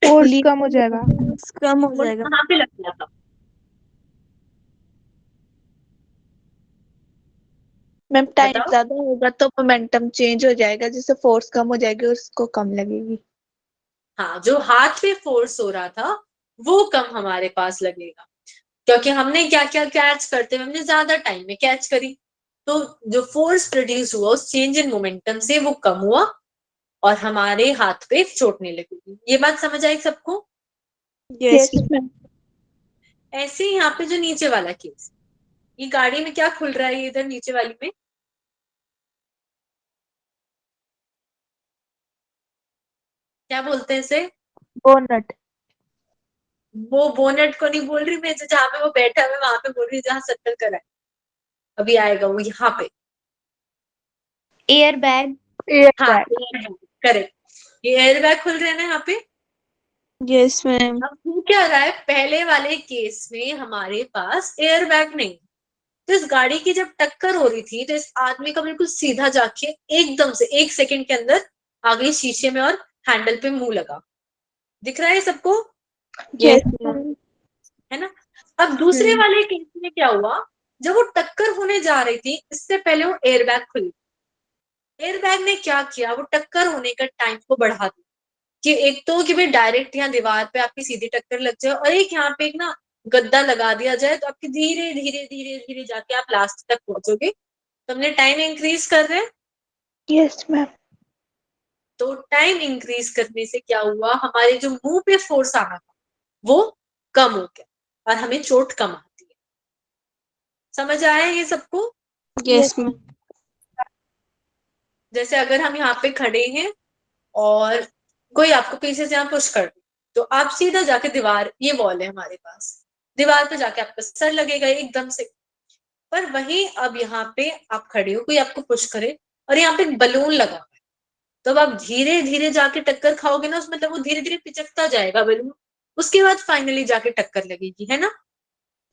फोर्स कम हो जाएगा। कम हो फोर्स जाएगा। कहाँ पे लग गया था? मैम टाइम बताओ। ज्यादा होगा तो मोमेंटम चेंज हो जाएगा, जिससे फोर्स कम हो जाएगी और उसको कम लगेगी। हाँ, जो हाथ पे फोर्स हो रहा था वो कम हमारे पास लगेगा, क्योंकि हमने क्या क्या कैच करते हुए हमने ज्यादा टाइम में कैच करी। तो जो फोर्स प्रोड्यूस हुआ उस चेंज इन मोमेंटम से वो कम हुआ और हमारे हाथ पे चोटने लगेगी। ये बात समझ आई सबको? यस। Yes ma'am. ऐसे ही यहाँ पे जो नीचे वाला केस, ये गाड़ी में क्या खुल रहा है इधर नीचे वाली में? क्या बोलते हैं इसे? बोनट। वो बोनेट को नहीं बोल रही मैं, जहाँ पे वो बैठा है वहां पे बोल रही हूँ, जहाँ सर्कल करा है। अभी आएगा वो यहाँ पे। Air bag. हाँ, करेक्ट। ये एयर बैग खुल रहे हैं ना यहाँ पे। Yes ma'am. अब हो क्या रहा है, पहले वाले केस में हमारे पास एयर बैग नहीं, तो इस गाड़ी की जब टक्कर हो रही थी तो इस आदमी का बिल्कुल सीधा जाके एकदम से 1 सेकंड के अंदर आगे शीशे में और हैंडल पे मुंह लगा। दिख रहा है सबको? Yes ma'am. है ना। अब दूसरे वाले केस में क्या हुआ, जब वो टक्कर होने जा रही थी इससे पहले वो एयरबैग खुली। एयरबैग ने क्या किया, वो टक्कर होने का टाइम को बढ़ा दिया कि एक तो कि भाई डायरेक्ट यहाँ दीवार पे आपकी सीधी टक्कर लग जाए, और एक यहाँ पे एक ना गद्दा लगा दिया जाए, तो आपकी धीरे धीरे धीरे धीरे जाके आप लास्ट तक पहुंचोगे। तो हमने टाइम इंक्रीज कर रहे हैं। Yes ma'am. तो टाइम इंक्रीज करने से क्या हुआ, हमारे जो मुंह पे फोर्स आना था वो कम हो गया और हमें चोट कम आती है। समझ आया ये सबको? Yes ma'am. जैसे अगर हम यहाँ पे खड़े हैं और कोई आपको पीछे से यहाँ पुश कर दे, तो आप सीधा जाके दीवार, ये वॉल है हमारे पास, दीवार पे जाके आपका सर लगेगा एकदम से। पर वहीं अब यहाँ पे आप खड़े हो, कोई आपको पुश करे और यहाँ पे एक बलून लगा हुआ है, तो अब आप धीरे धीरे जाके टक्कर खाओगे ना उसमें, तो वो धीरे धीरे पिचकता जाएगा बलून, उसके बाद फाइनली जाके टक्कर लगेगी, है ना।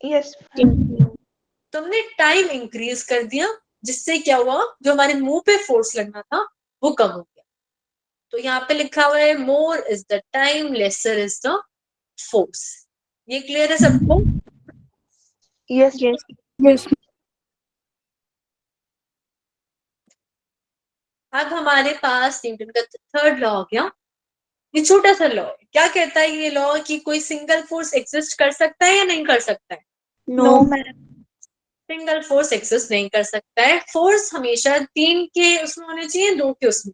यस। तुमने टाइम इंक्रीज कर दिया, जिससे क्या हुआ, जो हमारे मुंह पे फोर्स लगना था वो कम हो गया। तो यहाँ पे लिखा हुआ है more is the time, lesser is the force. ये क्लियर है सबको? यस। यस। यस। अब हमारे पास न्यूटन का थर्ड लॉ हो गया। ये छोटा सा लॉ है, क्या कहता है ये लॉ कि कोई सिंगल फोर्स एग्जिस्ट कर सकता है या नहीं कर सकता है? No. No ma'am. Single force exist नहीं कर सकता है। फोर्स हमेशा 3 के उसमें होने चाहिए, 2 के उसमें,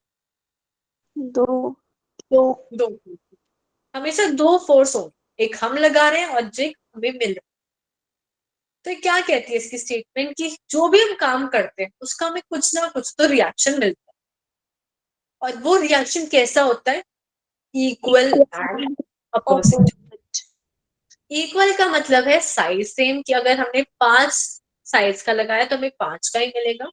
दो दो 2 के। हमेशा 2 फोर्स हो, एक हम लगा रहे हैं और जो एक हमें मिल रहा है। तो ये क्या कहती है इसकी स्टेटमेंट कि जो भी हम काम करते हैं उसका हमें कुछ ना कुछ तो रिएक्शन मिलता है, और वो रिएक्शन कैसा होता है? Equal and opposite. इक्वल का मतलब है साइज सेम, कि अगर हमने 5 साइज का लगाया तो हमें 5 का ही मिलेगा।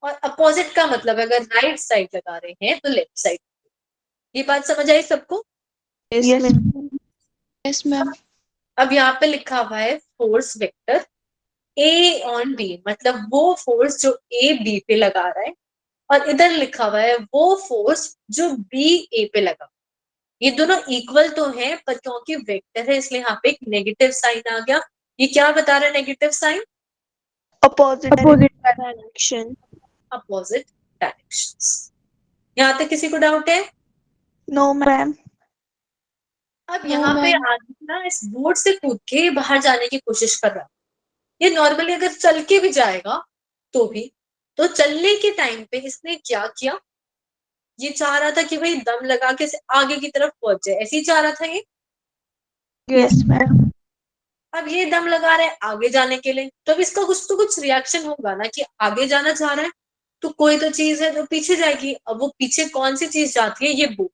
और अपोजिट का मतलब अगर राइट साइड लगा रहे हैं तो लेफ्ट साइड। ये बात समझ आई सबको? Yes yes ma'am. Yes ma'am. अब यहाँ पे लिखा हुआ है force vector A on B, मतलब वो फोर्स जो ए बी पे लगा रहा है, और इधर लिखा हुआ है वो फोर्स जो बी ए पे लगा। ये दोनों इक्वल तो हैं, पर क्योंकि वेक्टर है इसलिए यहाँ पे एक नेगेटिव साइन आ गया। ये क्या बता रहा है negative sign? Opposite direction. Opposite directions. यहाँ तक किसी को डाउट है? नो मैम अब यहाँ पे आदमी ना इस बोर्ड से कूद के बाहर जाने की कोशिश कर रहा है। ये नॉर्मली अगर चल के भी जाएगा तो भी, तो चलने के टाइम पे इसने क्या किया? ये चाह रहा था कि भाई दम लगा के आगे की तरफ पहुंच जाए, ऐसे ही चाह रहा था ये। यस मैम अब ये दम लगा रहा है आगे जाने के लिए, तो अब इसका कुछ तो कुछ रिएक्शन होगा ना, कि आगे जाना चाह रहा है तो कोई तो चीज है जो पीछे जाएगी। अब वो पीछे कौन सी चीज जाती है? ये बोट।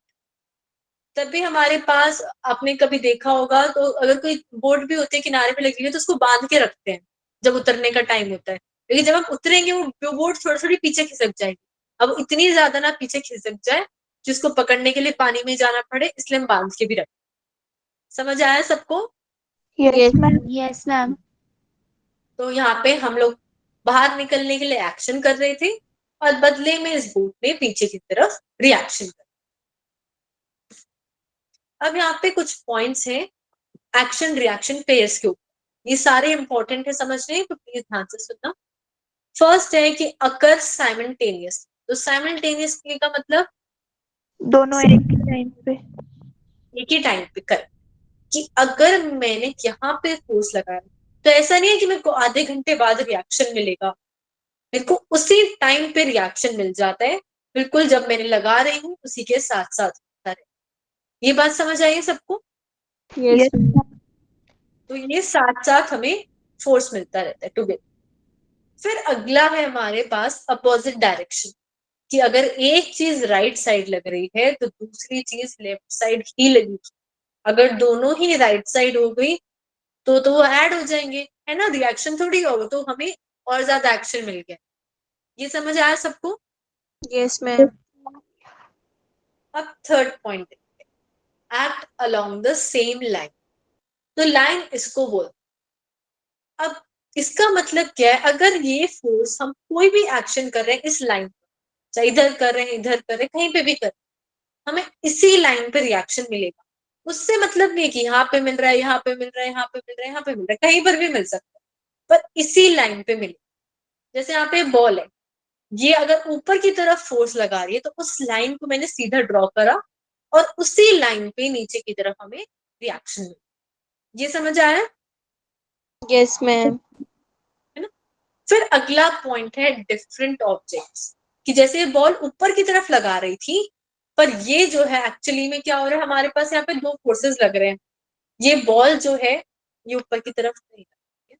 तभी हमारे पास, आपने कभी देखा होगा तो अगर कोई बोट भी होती है किनारे पे लगी हुई तो उसको बांध के रखते हैं जब उतरने का टाइम होता है, लेकिन जब हम उतरेंगे वो बोट थोड़ी थोड़ी पीछे खिसक जाएगी। अब इतनी ज्यादा ना पीछे खिसक जाए जिसको पकड़ने के लिए पानी में जाना पड़े, इसलिए हम बांध के भी रखते। समझ आया सबको? Yes ma'am Yes, ma'am. तो यहाँ पे हम लोग बाहर निकलने के लिए एक्शन कर रहे थे, और बदले में इस बोट ने पीछे की तरफ रिएक्शन कर। अब यहाँ पे कुछ पॉइंट्स हैं एक्शन रिएक्शन पेयर्स के ऊपर। ये सारे इंपॉर्टेंट है समझने, तो प्लीज ध्यान से सुनना। फर्स्ट है कि अकर साइमल्टेनियस। तो साइमल्टेनियसली का मतलब दोनों एक ही टाइम पे एक ही टाइम पे कर, कि अगर मैंने यहाँ पे फोर्स लगाया तो ऐसा नहीं है कि मेरे को आधे घंटे बाद रिएक्शन मिलेगा, मेरे को उसी टाइम पे रिएक्शन मिल जाता है, बिल्कुल जब मैंने लगा रही हूँ उसी के साथ साथ होता है। ये बात समझ आई है सबको? यस यस मैम तो ये साथ साथ हमें फोर्स मिलता रहता है टुगेदर। फिर अगला है हमारे पास अपोजिट डायरेक्शन, कि अगर एक चीज राइट साइड लग रही है तो दूसरी चीज लेफ्ट साइड ही लगेगी। अगर दोनों ही राइट साइड हो गई तो वो ऐड हो जाएंगे, है ना, रिएक्शन थोड़ी होगा, तो हमें और ज्यादा एक्शन मिल गया। ये समझ आया सबको? Yes ma'am. अब third point, act along the same line. तो लाइन इसको बोल। अब इसका मतलब क्या है? अगर ये फोर्स, हम कोई भी एक्शन कर रहे हैं इस लाइन पर, चाहे इधर कर रहे हैं इधर कर रहे हैं कहीं पे भी कर रहे हैं, हमें इसी लाइन पे रिएक्शन मिलेगा। उससे मतलब नहीं कि यहाँ पे मिल रहा है, यहाँ पे मिल रहा है, यहाँ पे मिल रहा है, यहाँ पे मिल रहा है, कहीं पर भी मिल सकता है, पर इसी लाइन पे मिले। जैसे यहाँ पे बॉल है, ये अगर ऊपर की तरफ फोर्स लगा रही है तो उस लाइन को मैंने सीधा ड्रॉ करा, और उसी लाइन पे नीचे की तरफ हमें रिएक्शन मिली। ये समझ आया? Yes ma'am. है ना? फिर अगला पॉइंट है डिफरेंट ऑब्जेक्ट्स, कि जैसे बॉल ऊपर की तरफ लगा रही थी, पर ये जो है एक्चुअली में क्या हो रहा है, हमारे पास यहाँ पे 2 फोर्सेस लग रहे हैं। ये बॉल जो है ये ऊपर की तरफ नहीं लग रही है,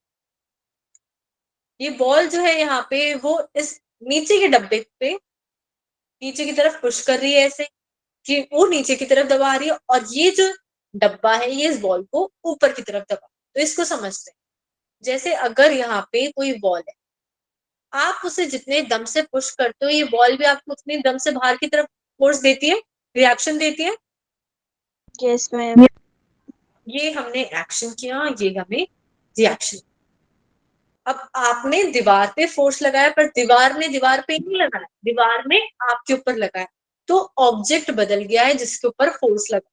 ये बॉल जो है यहाँ पे वो इस नीचे के डब्बे पे नीचे की तरफ पुश कर रही है, ऐसे कि वो नीचे की तरफ दबा रही है, और ये जो डब्बा है ये इस बॉल को ऊपर की तरफ दबा। तो इसको समझते हैं, जैसे अगर यहाँ पे कोई बॉल है, आप उसे जितने दम से पुश करते हो ये बॉल भी आपको उतने दम से बाहर की तरफ फोर्स देती है, रिएक्शन देती है। Yes ma'am. ये हमने एक्शन किया, ये हमें रिएक्शन। अब आपने दीवार पे फोर्स लगाया, पर दीवार ने दीवार पे नहीं लगाया, दीवार में आपके ऊपर लगाया, तो ऑब्जेक्ट बदल गया है जिसके ऊपर फोर्स लगा।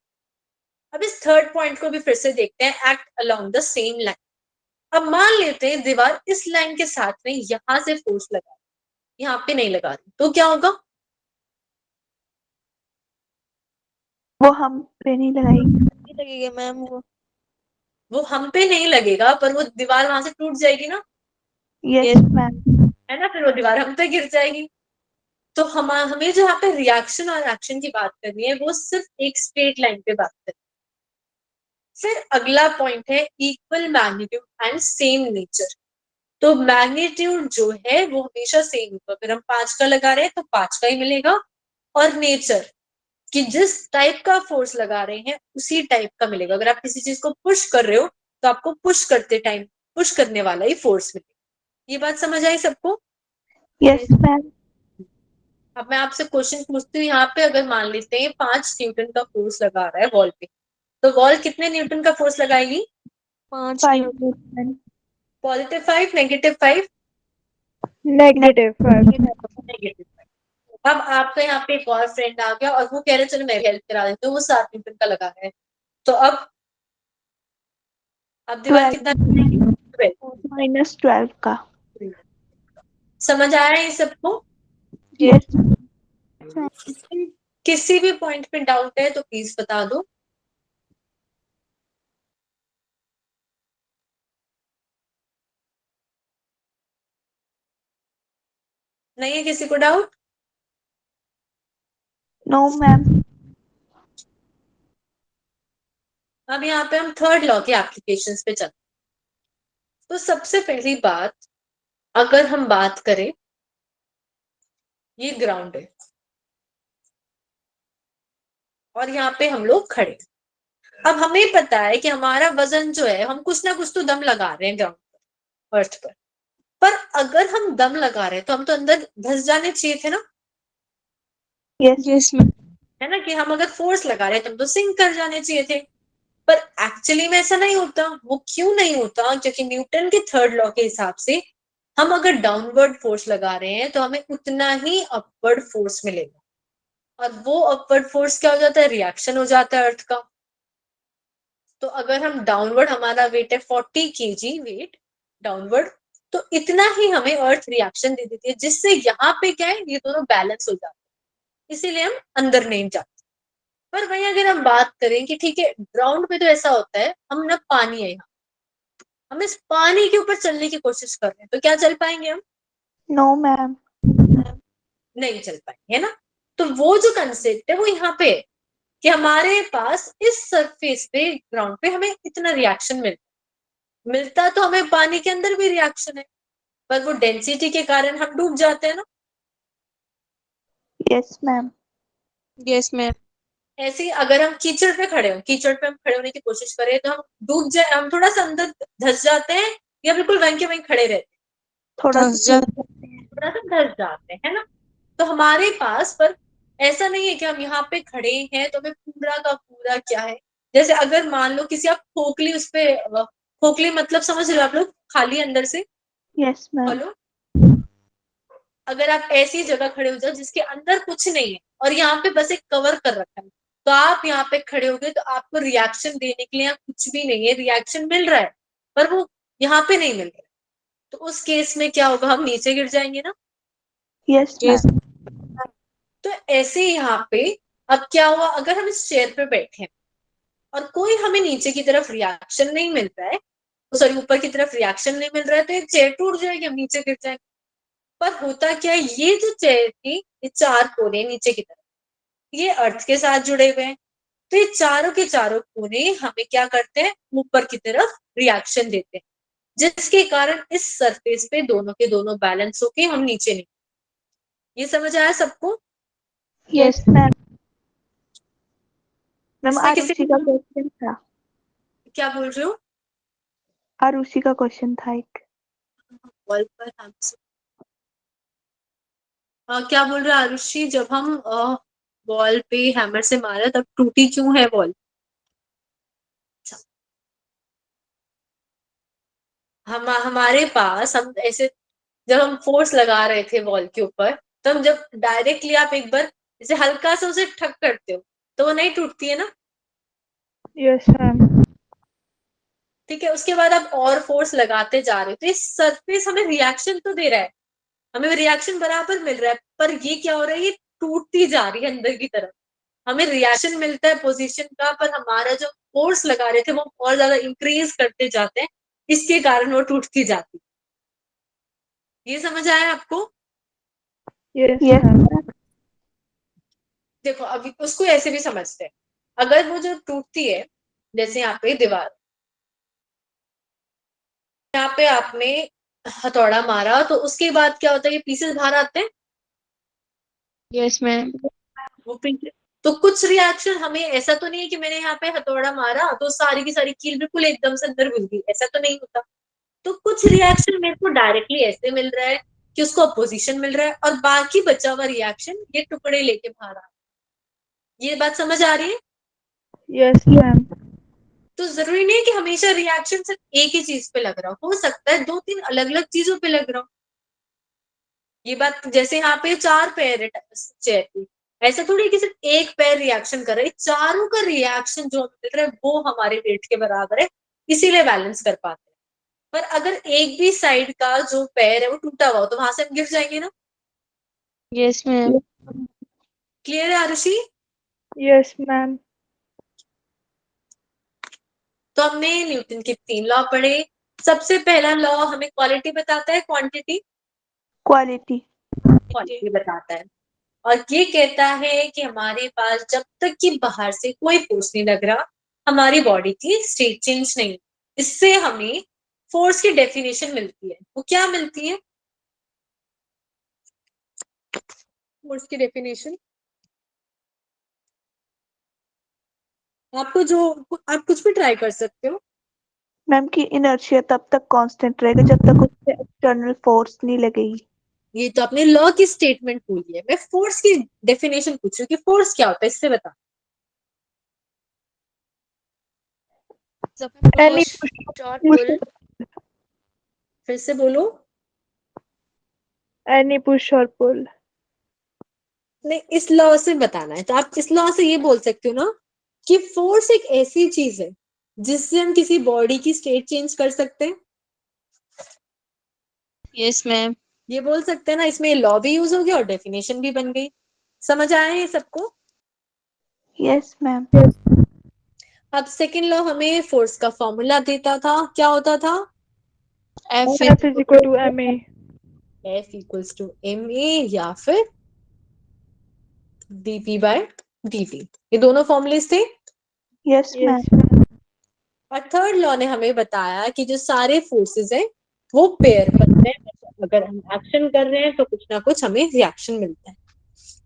अब इस थर्ड पॉइंट को भी फिर से देखते हैं, act along the same line. अब मान लेते हैं दीवार इस लाइन के साथ में यहां से फोर्स लगा, यहाँ पे नहीं लगा रही, तो क्या होगा? वो हम पे नहीं लगाएगी लगेगा मैम वो। वो हम पे नहीं लगेगा, पर वो दीवार वहां से टूट जाएगी ना। Yes, ma'am. है ना, फिर वो दीवार हम पे गिर जाएगी। तो हमें जो यहाँ पे रिएक्शन और एक्शन की बात करनी है वो सिर्फ एक स्ट्रेट लाइन पे बात करनी है। फिर अगला पॉइंट है equal magnitude and same nature. तो मैग्नीट्यूड जो है वो हमेशा सेम होगा, अगर हम 5 का लगा रहे हैं तो 5 का ही मिलेगा, और नेचर कि जिस टाइप का फोर्स लगा रहे हैं उसी टाइप का मिलेगा। अगर आप किसी चीज को पुश कर रहे हो तो आपको पुश करते टाइम पुश करने वाला ही फोर्स मिलेगा। ये बात समझ आई सबको? Yes, ma'am. अब मैं आपसे क्वेश्चन पूछती हूँ, यहाँ पे अगर मान लेते हैं 5 न्यूटन का फोर्स लगा रहा है वॉल पे, तो वॉल कितने न्यूटन का फोर्स लगाएगी? 5 5 Newton. Newton. Positive 5, negative 5? -5. Negative 5। अब आपका यहाँ पे एक और फ्रेंड आ गया और वो कह रहे चलो मैं हेल्प करा देती हूँ, वो 7 न्यूटन का लगा रहा है, तो अब दीवार 12 कितना लगाएगी? 12। -12 का। समझ आया ये सबको? Yes. किसी भी पॉइंट पे डाउट है तो प्लीज बता दो। नहीं है किसी को डाउट? No, ma'am. अब यहाँ पे हम थर्ड लॉ के एप्लीकेशंस पे चलते। तो सबसे पहली बात, अगर हम बात करें, ये ग्राउंड है और यहाँ पे हम लोग खड़े। अब हमें पता है कि हमारा वजन जो है, हम कुछ ना कुछ तो दम लगा रहे हैं ग्राउंड पर, अर्थ पर अगर हम दम लगा रहे हैं तो हम तो अंदर धंस जाने चाहिए थे ना, Yes. Yes ma'am. है ना, कि हम अगर फोर्स लगा रहे हैं तो हम तो सिंक कर जाने चाहिए थे। पर एक्चुअली में ऐसा नहीं होता। वो क्यों नहीं होता? क्योंकि न्यूटन के थर्ड लॉ के हिसाब से हम अगर डाउनवर्ड फोर्स लगा रहे हैं तो हमें उतना ही अपवर्ड फोर्स मिलेगा, और वो अपवर्ड फोर्स क्या हो जाता है? रिएक्शन हो जाता है अर्थ का। तो अगर हम डाउनवर्ड, हमारा वेट है 40 kg वेट डाउनवर्ड, तो इतना ही हमें अर्थ रिएक्शन दे देती है, जिससे यहाँ पे क्या है, ये दोनों बैलेंस हो जाते हैं, इसीलिए हम अंदर नहीं जाते। पर वही अगर हम बात करें कि ठीक है ग्राउंड पे तो ऐसा होता है, हम ना पानी है यहाँ, हम इस पानी के ऊपर चलने की कोशिश कर रहे हैं, तो क्या चल पाएंगे हम? No, ma'am. नहीं चल पाएंगे, है ना। तो वो जो कंसेप्ट है वो यहाँ पे है कि हमारे पास इस सरफेस पे, ग्राउंड पे हमें इतना रिएक्शन मिलता तो हमें पानी के अंदर भी रिएक्शन है, पर वो डेंसिटी के कारण हम डूब जाते हैं ना। Yes, ma'am. Yes ma'am. ऐसे ही अगर हम कीचड़ पे खड़े हो, कीचड़ पे हम खड़े होने की कोशिश करें तो हम डूब जाए, हम थोड़ा सा अंदर धंस जाते हैं, या बिल्कुल वहीं के वहीं खड़े रहते हैं? थोड़ा धंस सा थोड़ा सा धंस जाते हैं, है ना। तो हमारे पास पर ऐसा नहीं है कि हम यहाँ पे खड़े हैं तो हमें पूरा का पूरा क्या है, जैसे अगर मान लो किसी आप खोखली उस पे, खोखली मतलब समझ रहे हो आप लोग, खाली अंदर से। Yes, ma'am. हेलो, अगर आप ऐसी जगह खड़े हो जाओ जिसके अंदर कुछ नहीं है और यहाँ पे बस एक कवर कर रखा है, तो आप यहाँ पे खड़े हो गए तो आपको रिएक्शन देने के लिए यहाँ कुछ भी नहीं है, रिएक्शन मिल रहा है पर वो यहाँ पे नहीं मिल रहा है, तो उस केस में क्या होगा? हम नीचे गिर जाएंगे ना। Yes, yes ma'am. तो ऐसे यहाँ पे अब क्या हुआ, अगर हम इस चेयर पे बैठे हैं और कोई हमें नीचे की तरफ रिएक्शन नहीं मिल रहा है, सॉरी ऊपर की तरफ रिएक्शन नहीं मिल रहा है, तो ये चेयर टूट जाएगी, हम नीचे गिर जाएंगे। पर होता क्या है, ये जो चेयर थी, ये 4 कोने नीचे की तरफ, ये अर्थ के साथ जुड़े हुए हैं, तो ये चारों के चारों कोने हमें क्या करते हैं? ऊपर की तरफ रिएक्शन देते हैं, जिसके कारण इस सरफेस पे दोनों के दोनों बैलेंस होके हम नीचे नहीं। ये समझ आया सबको? Yes, ma'am. मैम इसमें किसी आरुषि का क्वेश्चन था। क्या बोल रहे हो? आरुषि का क्वेश्चन था एक। वॉल पर हमसे क्या बोल रहे हो आरुषि? जब हम वॉल पे हैमर से मारा तब टूटी क्यों है वॉल? हमारे पास, हम ऐसे जब हम फोर्स लगा रहे थे वॉल के ऊपर, तो हम जब डायरेक्टली आप एक बार जैसे हल्का सा उसे ठक करते हो तो वो नहीं टूटती है ना। Yes, ma'am. ठीक है, उसके बाद आप और फोर्स लगाते जा रहे हो तो ये सरफेस हमें रिएक्शन तो दे रहा है, हमें रिएक्शन बराबर मिल रहा है, पर ये क्या हो रहा है, ये टूटती जा रही है अंदर की तरफ। हमें रिएक्शन मिलता है पोजीशन का, पर हमारा जो फोर्स लगा रहे थे वो और ज्यादा इंक्रीज करते जाते हैं, इसके कारण वो टूटती जाती है। ये समझ आया आपको? Yes, Yes. ma'am. देखो अभी उसको ऐसे भी समझते हैं, अगर वो जो टूटती है, जैसे यहाँ पे दीवार, यहाँ पे आपने हथौड़ा मारा तो उसके बाद क्या होता है, ये पीसेस बाहर आते हैं, यस मैम। वो pieces- तो कुछ रिएक्शन हमें, ऐसा तो नहीं है कि मैंने यहाँ पे हथौड़ा मारा तो सारी की सारी कील बिल्कुल एकदम से अंदर घुस गई, ऐसा तो नहीं होता। तो कुछ रिएक्शन मेरे को डायरेक्टली ऐसे मिल रहा है कि उसको अपोजिशन मिल रहा है, और बाकी बचा हुआ रिएक्शन ये टुकड़े लेके बाहर आ रहा है। ये बात समझ आ रही है? Yes, ma'am. तो जरूरी नहीं है कि हमेशा रिएक्शन सिर्फ एक ही चीज पे लग रहा हो सकता है 2-3 अलग अलग चीजों पे लग रहा हो। ये बात, जैसे यहाँ पे 4 पैर है चेयर की, ऐसा थोड़ी है कि सिर्फ एक पैर रिएक्शन कर रहा है, चारों का रिएक्शन जो मिल रहा है वो हमारे वेट के बराबर है, इसीलिए बैलेंस कर पाते हैं। पर अगर एक भी साइड का जो पैर है वो टूटा हुआ हो तो वहां से हम गिर जाएंगे ना। Yes ma'am. क्लियर है आरुषि? Yes, ma'am. तो हमने न्यूटन के 3 लॉ पढ़े। सबसे पहला लॉ हमें क्वालिटी बताता है, क्वांटिटी Quality. क्वालिटी बताता है, और ये कहता है कि हमारे पास जब तक कि बाहर से कोई फोर्स नहीं लग रहा, हमारी बॉडी की स्टेट चेंज नहीं। इससे हमें फोर्स की डेफिनेशन मिलती है। वो क्या मिलती है फोर्स की डेफिनेशन? आपको जो, आप कुछ भी ट्राई कर सकते हो। मैम की इनर्शिया तब तक कांस्टेंट रहेगा जब तक उससे एक्सटर्नल फोर्स नहीं लगेगी। ये तो आपने लॉ की स्टेटमेंट बोली है, मैं फोर्स की डेफिनेशन पूछ रही हूँ कि फोर्स क्या होता है, इससे बता। Any शॉर्ट पुल। फिर से बोलो। push or pull. नहीं, इस लॉ से बताना है तो आप इस लॉ से ये बोल सकते हो ना कि फोर्स एक ऐसी चीज है जिससे हम किसी बॉडी की स्टेट चेंज कर सकते हैं। Yes ma'am. ये बोल सकते हैं ना, इसमें लॉ भी यूज हो गया और डेफिनेशन भी बन गई। समझ आया है सबको? Yes, ma'am. अब सेकेंड लॉ हमें फोर्स का फॉर्मूला देता था, क्या होता था? F F is equal to ma. F equals to m a या फिर dp बाय dt। ये दोनों फॉर्मूलेस थे। Yes, ma'am. और थर्ड लॉ ने हमें बताया कि जो सारे फोर्सेस हैं वो पेयर बनते हैं, अगर हम एक्शन कर रहे हैं तो कुछ ना कुछ हमें रिएक्शन मिलता है।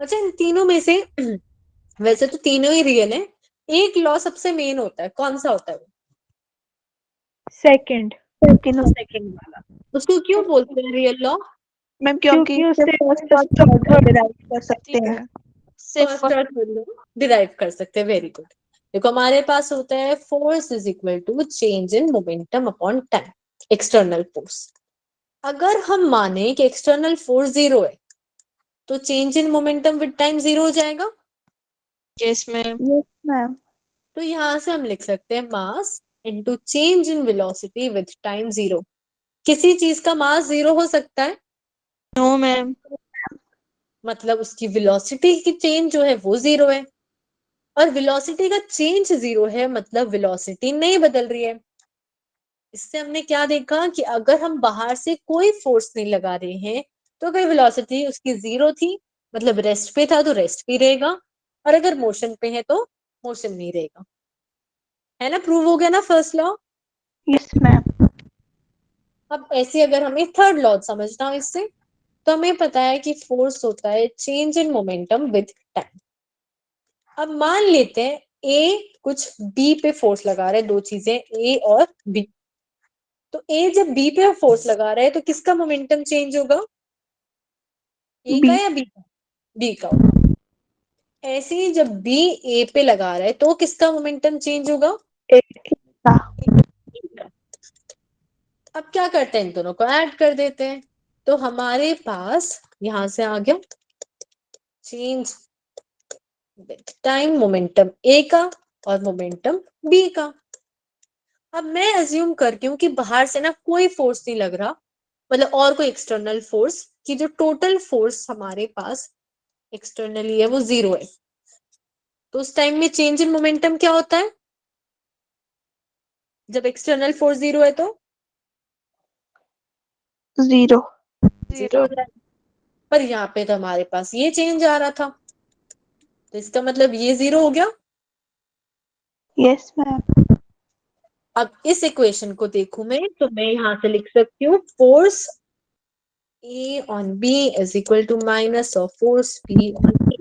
अच्छा, इन तीनों में से वैसे तो तीनों ही रियल है, एक लॉ सबसे मेन होता है, कौन सा होता है वो? Second. सेकंड वाला। उसको क्यों बोलते हैं रियल लॉ? मैम क्योंकि उससे फर्स्ट और थर्ड डिराइव कर सकते हैं। फर्स्ट और थर्ड लॉ डिराइव कर सकते हैं। Very good. देखो हमारे पास होता है force is equal to change in momentum upon time, external force. अगर हम माने कि एक्सटर्नल फोर्स 0 है तो change in momentum with time 0 हो जाएगा। Yes ma'am. Yes, ma'am. तो यहां से हम लिख सकते हैं mass into change in velocity with time 0। किसी चीज का मास 0 हो सकता है, नो मैम। मतलब उसकी वेलोसिटी की चेंज जो है वो 0 है, और वेलोसिटी का चेंज 0 है मतलब वेलोसिटी नहीं बदल रही है। इससे हमने क्या देखा कि अगर हम बाहर से कोई फोर्स नहीं लगा रहे हैं तो अगर वेलोसिटी उसकी 0 थी मतलब रेस्ट पे था तो रेस्ट भी रहेगा, और अगर मोशन पे है तो मोशन नहीं रहेगा। है ना, प्रूव हो गया ना फर्स्ट लॉ? Yes, ma'am. अब ऐसे अगर हमें थर्ड लॉ समझना हो इससे, तो हमें पता है कि फोर्स होता है change in momentum with time. अब मान लेते हैं ए कुछ बी पे फोर्स लगा रहे हैं, दो चीजें ए और बी। तो ए जब बी पे फोर्स लगा रहा है तो किसका मोमेंटम चेंज होगा? ए का B. या बी का? बी का होगा। ऐसे ही जब बी ए पे लगा रहा है तो किसका मोमेंटम चेंज होगा? A का। अब क्या करते हैं, इन दोनों को ऐड कर देते हैं, तो हमारे पास यहां से आ गया चेंज टाइम मोमेंटम ए का और मोमेंटम बी का। अब मैं अज्यूम करती हूँ कि बाहर से ना कोई फोर्स नहीं लग रहा, मतलब और कोई एक्सटर्नल फोर्स, कि जो टोटल फोर्स हमारे पास एक्सटर्नली है वो 0 है। तो उस टाइम में चेंज इन मोमेंटम क्या होता है जब एक्सटर्नल फोर्स 0 है? तो 0. जीरो हो जाएगा। पर यहाँ पे तो हमारे पास ये चेंज आ रहा था, तो इसका मतलब ये जीरो हो गया। Yes ma'am. अब इस इक्वेशन को देखूं मैं, तो मैं यहाँ से लिख सकती हूँ force A on B is equal to minus of force B on A,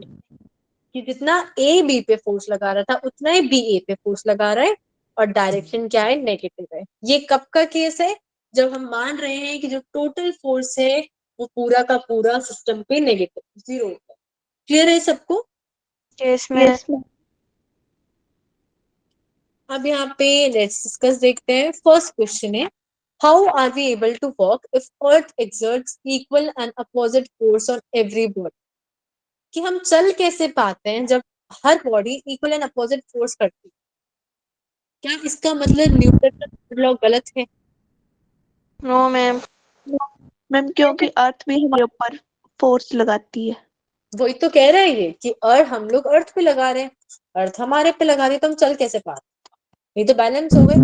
कि जितना A B पे फोर्स लगा रहा था उतना ही B A पे फोर्स लगा रहा है, और डायरेक्शन क्या है, नेगेटिव है। ये कब का केस है, जब हम मान रहे हैं कि जो टोटल फोर्स है वो पूरा का पूरा सिस्टम पे नेगेटिव जीरो होता है। क्लियर है सबको? Yes ma'am. Yes ma'am. अब यहाँ पे लेट्स डिस्कस देखते हैं। फर्स्ट क्वेश्चन है, how are we able to walk if earth exerts equal and opposite force on every body, कि हम चल कैसे पाते हैं जब हर body equal and opposite force करती है। क्या इसका मतलब न्यूटन का थर्ड लॉ गलत है? No ma'am. मैम क्योंकि अर्थ भी हमारे ऊपर फोर्स लगाती है। वही तो कह रहा है ये कि अर्थ, हम लोग अर्थ पे लगा रहे हैं, अर्थ हमारे पे लगा रही है, तो हम चल कैसे पाते? ये तो बैलेंस हो गए।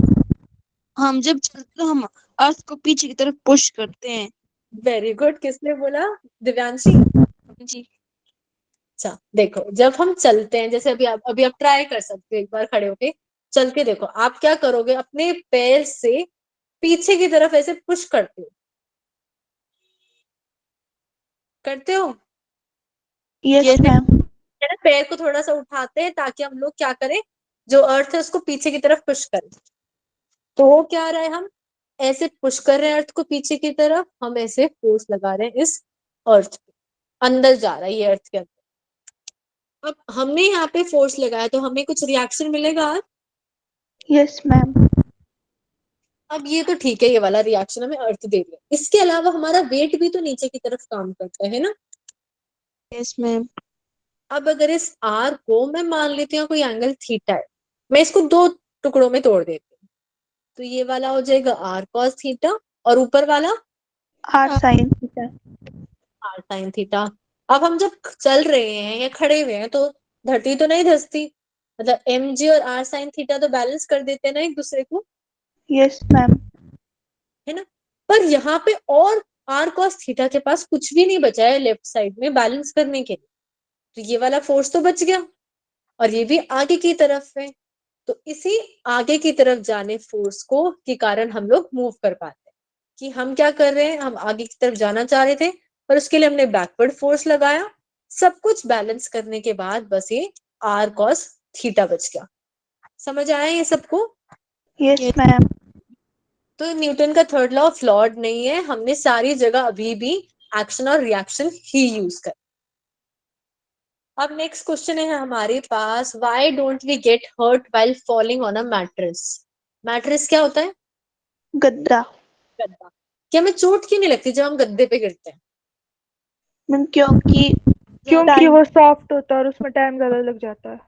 हम जब चलते हैं हम अर्थ को पीछे की तरफ पुश करते हैं। वेरी गुड, किसने बोला? दिव्यांशी। जी। अच्छा देखो, जब हम चलते हैं, जैसे अभी आप ट्राई कर सकते हो, एक बार खड़े होके चल के देखो, आप क्या करोगे, अपने पैर से पीछे की तरफ ऐसे पुश करते हो यस मैम। है ना? पैर को थोड़ा सा उठाते हैं ताकि हम लोग क्या करें, जो अर्थ है उसको पीछे की तरफ पुश करें। तो हो क्या रहा है, हम ऐसे पुश कर रहे हैं अर्थ को पीछे की तरफ, हम ऐसे फोर्स लगा रहे हैं इस अर्थ पे, अंदर जा रहा है ये अर्थ के अंदर। अब हमने यहाँ पे फोर्स लगाया तो हमें कुछ रिएक्शन मिलेगा। Yes ma'am. अब ये तो ठीक है, ये वाला रिएक्शन हमें अर्थ दे रही है, इसके अलावा हमारा वेट भी तो नीचे की तरफ काम करता है ना। Yes ma'am. अब अगर इस आर को मैं मान लेती हूँ कोई एंगल थीटा है, मैं इसको दो टुकड़ों में तोड़ देती हूँ, तो ये वाला हो जाएगा आर कॉस थीटा, और ऊपर वाला r sine theta. R sine theta. अब हम जब चल रहे हैं या खड़े हुए हैं तो धरती तो नहीं धंसती, मतलब एम जी और आर साइन थीटा तो बैलेंस कर देते हैं ना एक दूसरे को, यस मैम। है ना। पर यहाँ पे और आर कॉस थीटा के पास कुछ भी नहीं बचा है लेफ्ट साइड में बैलेंस करने के लिए, तो ये वाला फोर्स तो बच गया, और ये भी आगे की तरफ है। तो इसी आगे की तरफ जाने फोर्स को के कारण हम लोग मूव कर पाते हैं, कि हम क्या कर रहे हैं, हम आगे की तरफ जाना चाह रहे थे, पर उसके लिए हमने बैकवर्ड फोर्स लगाया, सब कुछ बैलेंस करने के बाद बस ये आर कॉस थीटा बच गया। समझ आया ये सबको? Yes ma'am. तो न्यूटन का थर्ड लॉ फ्लॉड नहीं है, हमने सारी जगह अभी भी एक्शन और रिएक्शन ही यूज कर। अब नेक्स्ट क्वेश्चन है हमारे पास, why don't we get hurt while falling on a mattress. Mattress क्या होता है? गद्दा। गद्दा। क्या हमें चोट क्यों नहीं लगती जब हम गद्दे पे गिरते हैं? मैम क्योंकि क्योंकि वो सॉफ्ट होता है और उसमें टाइम ज्यादा लग जाता है।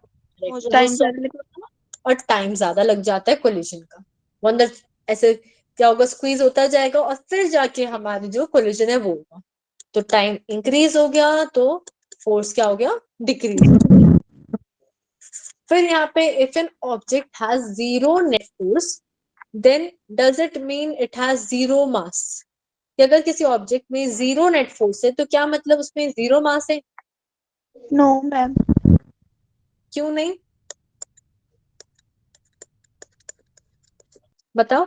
टाइम और टाइम ज्यादा लग जाता है कोलिजन का, वो अंदर ऐसे क्या होगा, स्क्वीज होता जाएगा, और फिर जाके हमारी जो कोलिजन है वो होगा, तो टाइम इंक्रीज हो गया, तो फोर्स क्या हो गया, डिक्रीज हो गया। फिर यहाँ पे if an object has zero net force then does it mean it has zero mass, कि अगर किसी ऑब्जेक्ट में जीरो नेट फोर्स है तो क्या मतलब उसमें जीरो मास है? No ma'am. क्यों नहीं, बताओ।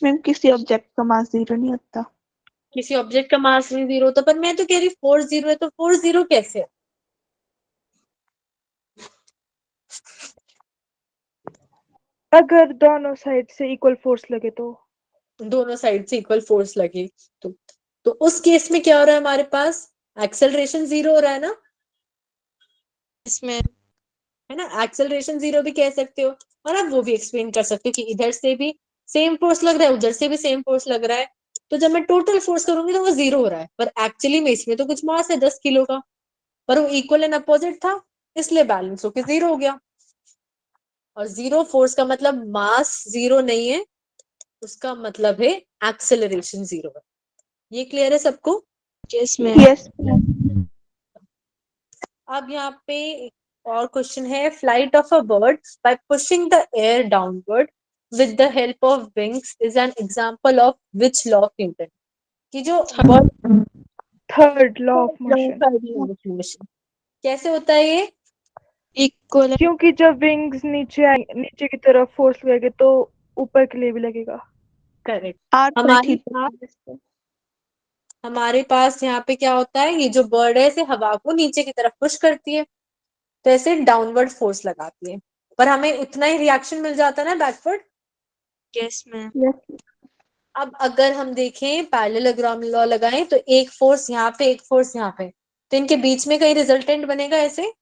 मैम किसी ऑब्जेक्ट का मास जीरो नहीं होता। किसी ऑब्जेक्ट का मास नहीं जीरो होता, पर मैं तो कह रही फोर्स जीरो है, तो फोर्स जीरो कैसे है? अगर दोनों साइड से इक्वल फोर्स लगे तो। दोनों साइड से इक्वल फोर्स लगे तो उस केस में क्या हो रहा है, हमारे पास एक्सेलरेशन जीरो हो रहा है ना, इसमें है ना। एक्सेलरेशन जीरो भी कह सकते हो, और आप वो भी एक्सप्लेन कर सकते हो कि इधर से भी सेम फोर्स लग रहा है, उधर से भी सेम फोर्स लग रहा है, तो जब मैं टोटल फोर्स करूंगी तो वो जीरो हो रहा है, पर एक्चुअली में इसमें तो कुछ मास है 10 किलो का, पर वो इक्वल एंड अपोजिट था, इसलिए बैलेंस होके जीरो हो गया। और जीरो फोर्स का मतलब मास जीरो नहीं है, उसका मतलब है एक्सेलरेशन जीरो है। ये क्लियर है सबको? Yes ma'am. Yes ma'am. अब यहाँ पे एक और क्वेश्चन है, flight of a bird bye pushing the air downward with the help of wings is an example of which law of Newton? कि जो bird third law of motion, motion कैसे होता है ये? इक्वल क्योंकि जब विंग्स नीचे की तरफ फोर्स लगेगा तो ऊपर के लिए भी लगेगा। करेक्ट। R पर हमारे थीटा पास हमारे पास यहाँ पे क्या होता है, ये जो बर्ड है इसे हवा को नीचे की तरफ पुश करती है, तो ऐसे डाउनवर्ड फोर्स लगाती है, पर हमें उतना ही रिएक्शन मिल जाता है ना बैकवर्ड। Yes ma'am. अब अगर हम देखें पैरेललोग्राम लॉ लगाएं तो एक फोर्स यहाँ पे एक फोर्स यहाँ पे, तो इनके बीच में कहीं रिजल्टेंट बनेगा ऐसे,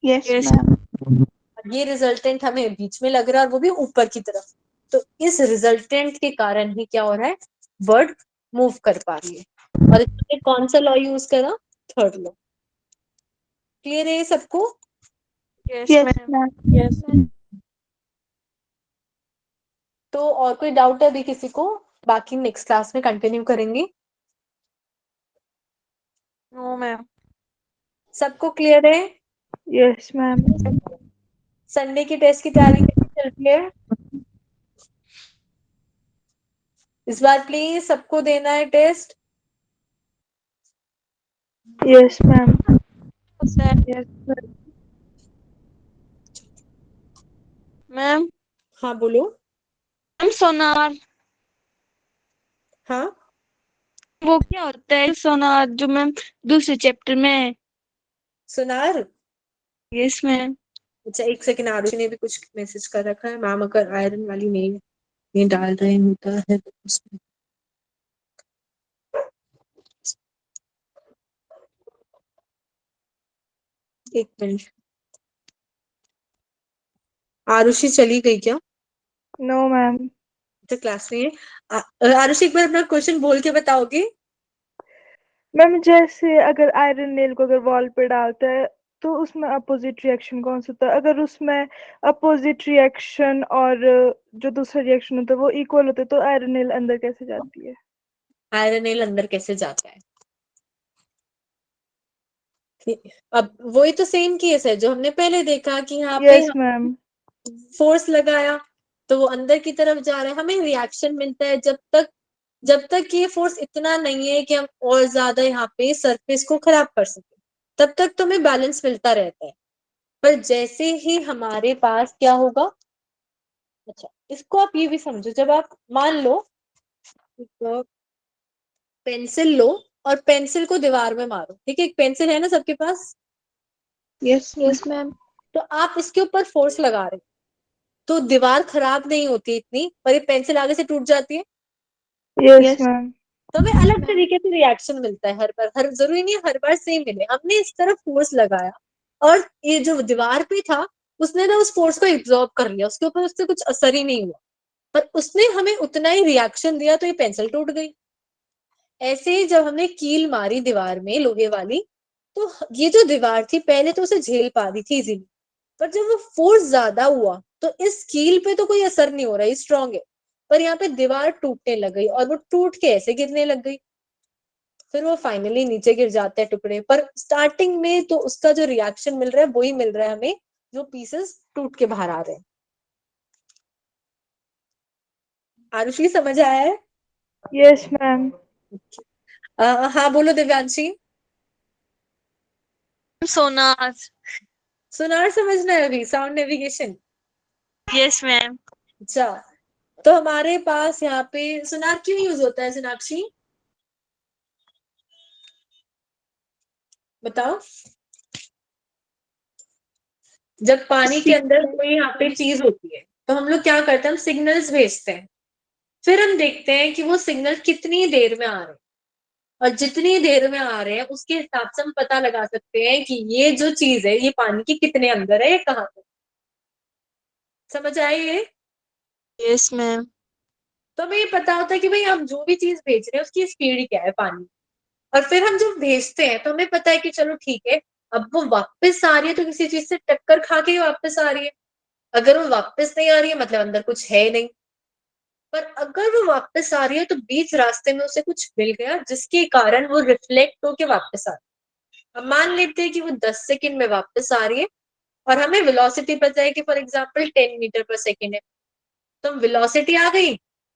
यस Yes. मैम। ये रिजल्टेंट हमें बीच में लग रहा है और वो भी ऊपर की तरफ, तो इस रिजल्टेंट के कारण ही क्या हो रहा है, बर्ड मूव कर पा रही है। और इसमें कौन सा लॉ यूज करा, थर्ड लॉ। क्लियर है ये सबको? Yes yes ma'am. Ma'am. Yes ma'am. तो और कोई डाउट है अभी किसी को? बाकी नेक्स्ट क्लास में कंटिन्यू करेंगे। No ma'am. सबको क्लियर है? Yes ma'am. संडे की टेस्ट की तैयारी कैसी चल रही है? इस बार प्लीज सबको देना है test. Yes ma'am. Sir ma'am. हाँ बोलो। मैम सोनार हाँ वो क्या होता है, सोनार जो मैम दूसरे चैप्टर में है। सुनार। Yes ma'am. अच्छा एक सेकंड, आरुषि ने भी कुछ मैसेज कर रखा है, मैम अगर आयरन वाली नहीं डाल रहे होता है तो उसमें एक मिनट। आरुषि चली गई क्या? No ma'am. तो क्लास में है। आरुषि एक बार अपना क्वेश्चन बोल के बताओगे? मैम जैसे अगर आयरन नेल को अगर वॉल पे डालता है तो उसमें अपोजिट रिएक्शन कौन सा होता है? अगर उसमें अपोजिट रिएक्शन और जो दूसरा रिएक्शन होता है वो इक्वल होता है तो आयरन नेल अंदर कैसे जाती है? आयरन नेल अंदर कैसे जाता है? अब वही तो सेम केस है जो हमने पहले देखा कि यहाँ पे यस मैम। फोर्स लगाया तो वो अंदर की तरफ जा रहा है, हमें रिएक्शन मिलता है जब तक ये फोर्स इतना नहीं है कि हम और ज्यादा यहाँ पे सरफेस को खराब कर सके, तब तक तो हमें बैलेंस मिलता रहता है। पर जैसे ही हमारे पास क्या होगा, अच्छा इसको आप ये भी समझो, जब आप मान लो पेंसिल लो और पेंसिल को दीवार में मारो, ठीक है, एक पेंसिल है ना सबके पास, यस यस मैम। तो आप इसके ऊपर फोर्स लगा रहे हो तो दीवार खराब नहीं होती इतनी, पर ये पेंसिल आगे से टूट जाती है, यस यस मैम। तो हमें अलग तरीके से रिएक्शन मिलता है हर बार, हर जरूरी नहीं है हर बार सेम मिले। हमने इस तरफ फोर्स लगाया और ये जो दीवार पे था उसने ना उस फोर्स को एब्जॉर्ब कर लिया, उसके ऊपर उससे कुछ असर ही नहीं हुआ, पर उसने हमें उतना ही रिएक्शन दिया तो ये पेंसिल टूट गई। ऐसे ही जब हमने कील मारी दीवार में लोहे वाली, तो ये जो दीवार थी पहले तो उसे झेल पा रही थी इजीली, पर जब वो फोर्स ज्यादा हुआ तो इस कील पे तो कोई असर नहीं हो रहा, ये स्ट्रांग है, पर यहाँ पे दीवार टूटने लग गई और वो टूट के ऐसे गिरने लग गई, फिर वो फाइनली नीचे गिर जाते हैं टुकड़े, पर स्टार्टिंग में तो उसका जो रिएक्शन मिल रहा है वही मिल रहा है हमें, जो पीसेस टूट के बाहर आ रहे हैं। आरुषि समझ आया है? Yes ma'am. हाँ बोलो दिव्यांशी। सोनार। सोनार समझना है अभी, साउंड नेविगेशन। Yes ma'am. अच्छा तो हमारे पास यहाँ पे सोनार क्यों यूज होता है सोनाक्षी, बताओ? जब पानी के अंदर कोई यहाँ पे चीज होती है तो हम लोग क्या करते हैं, हम सिग्नल्स भेजते हैं, फिर हम देखते हैं कि वो सिग्नल कितनी देर में आ रहे हैं, और जितनी देर में आ रहे हैं उसके हिसाब से हम पता लगा सकते हैं कि ये जो चीज है ये पानी के कितने अंदर है, ये कहाँ पे। समझ आए ये? Yes ma'am. तो हमें ये पता होता है कि भाई हम जो भी चीज भेज रहे हैं उसकी स्पीड क्या है पानी, और फिर हम जब भेजते हैं तो हमें पता है कि चलो ठीक है, अब वो वापस आ रही है तो किसी चीज से टक्कर खा के ही वापस आ रही है, अगर वो वापस नहीं आ रही है मतलब अंदर कुछ है नहीं, पर अगर वो वापस आ रही है तो बीच रास्ते में उसे कुछ मिल गया जिसके कारण वो रिफ्लेक्ट होके वापस आ रही है। अब मान लेते हैं कि वो 10 सेकंड में वापस आ रही है और हमें वेलोसिटी पता है कि for example 10 metre per second है, तो हम वेलोसिटी आ गई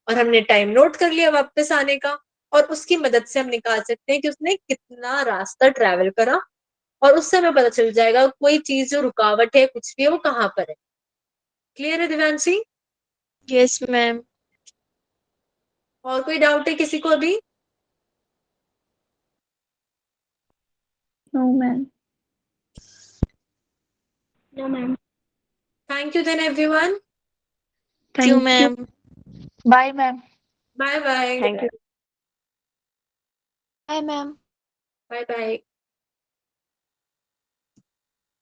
और हमने टाइम नोट कर लिया वापस आने का, और उसकी मदद से हम निकाल सकते हैं कि उसने कितना रास्ता ट्रेवल करा, और उससे हमें पता चल जाएगा कोई चीज जो रुकावट है कुछ भी है वो कहाँ पर है। क्लियर है दिव्यांशी? Yes ma'am. और कोई डाउट है किसी को अभी? No ma'am. No ma'am. Thank you then everyone. Thank you ma'am. Bye ma'am. Bye bye. Thank you. Bye ma'am. Bye bye.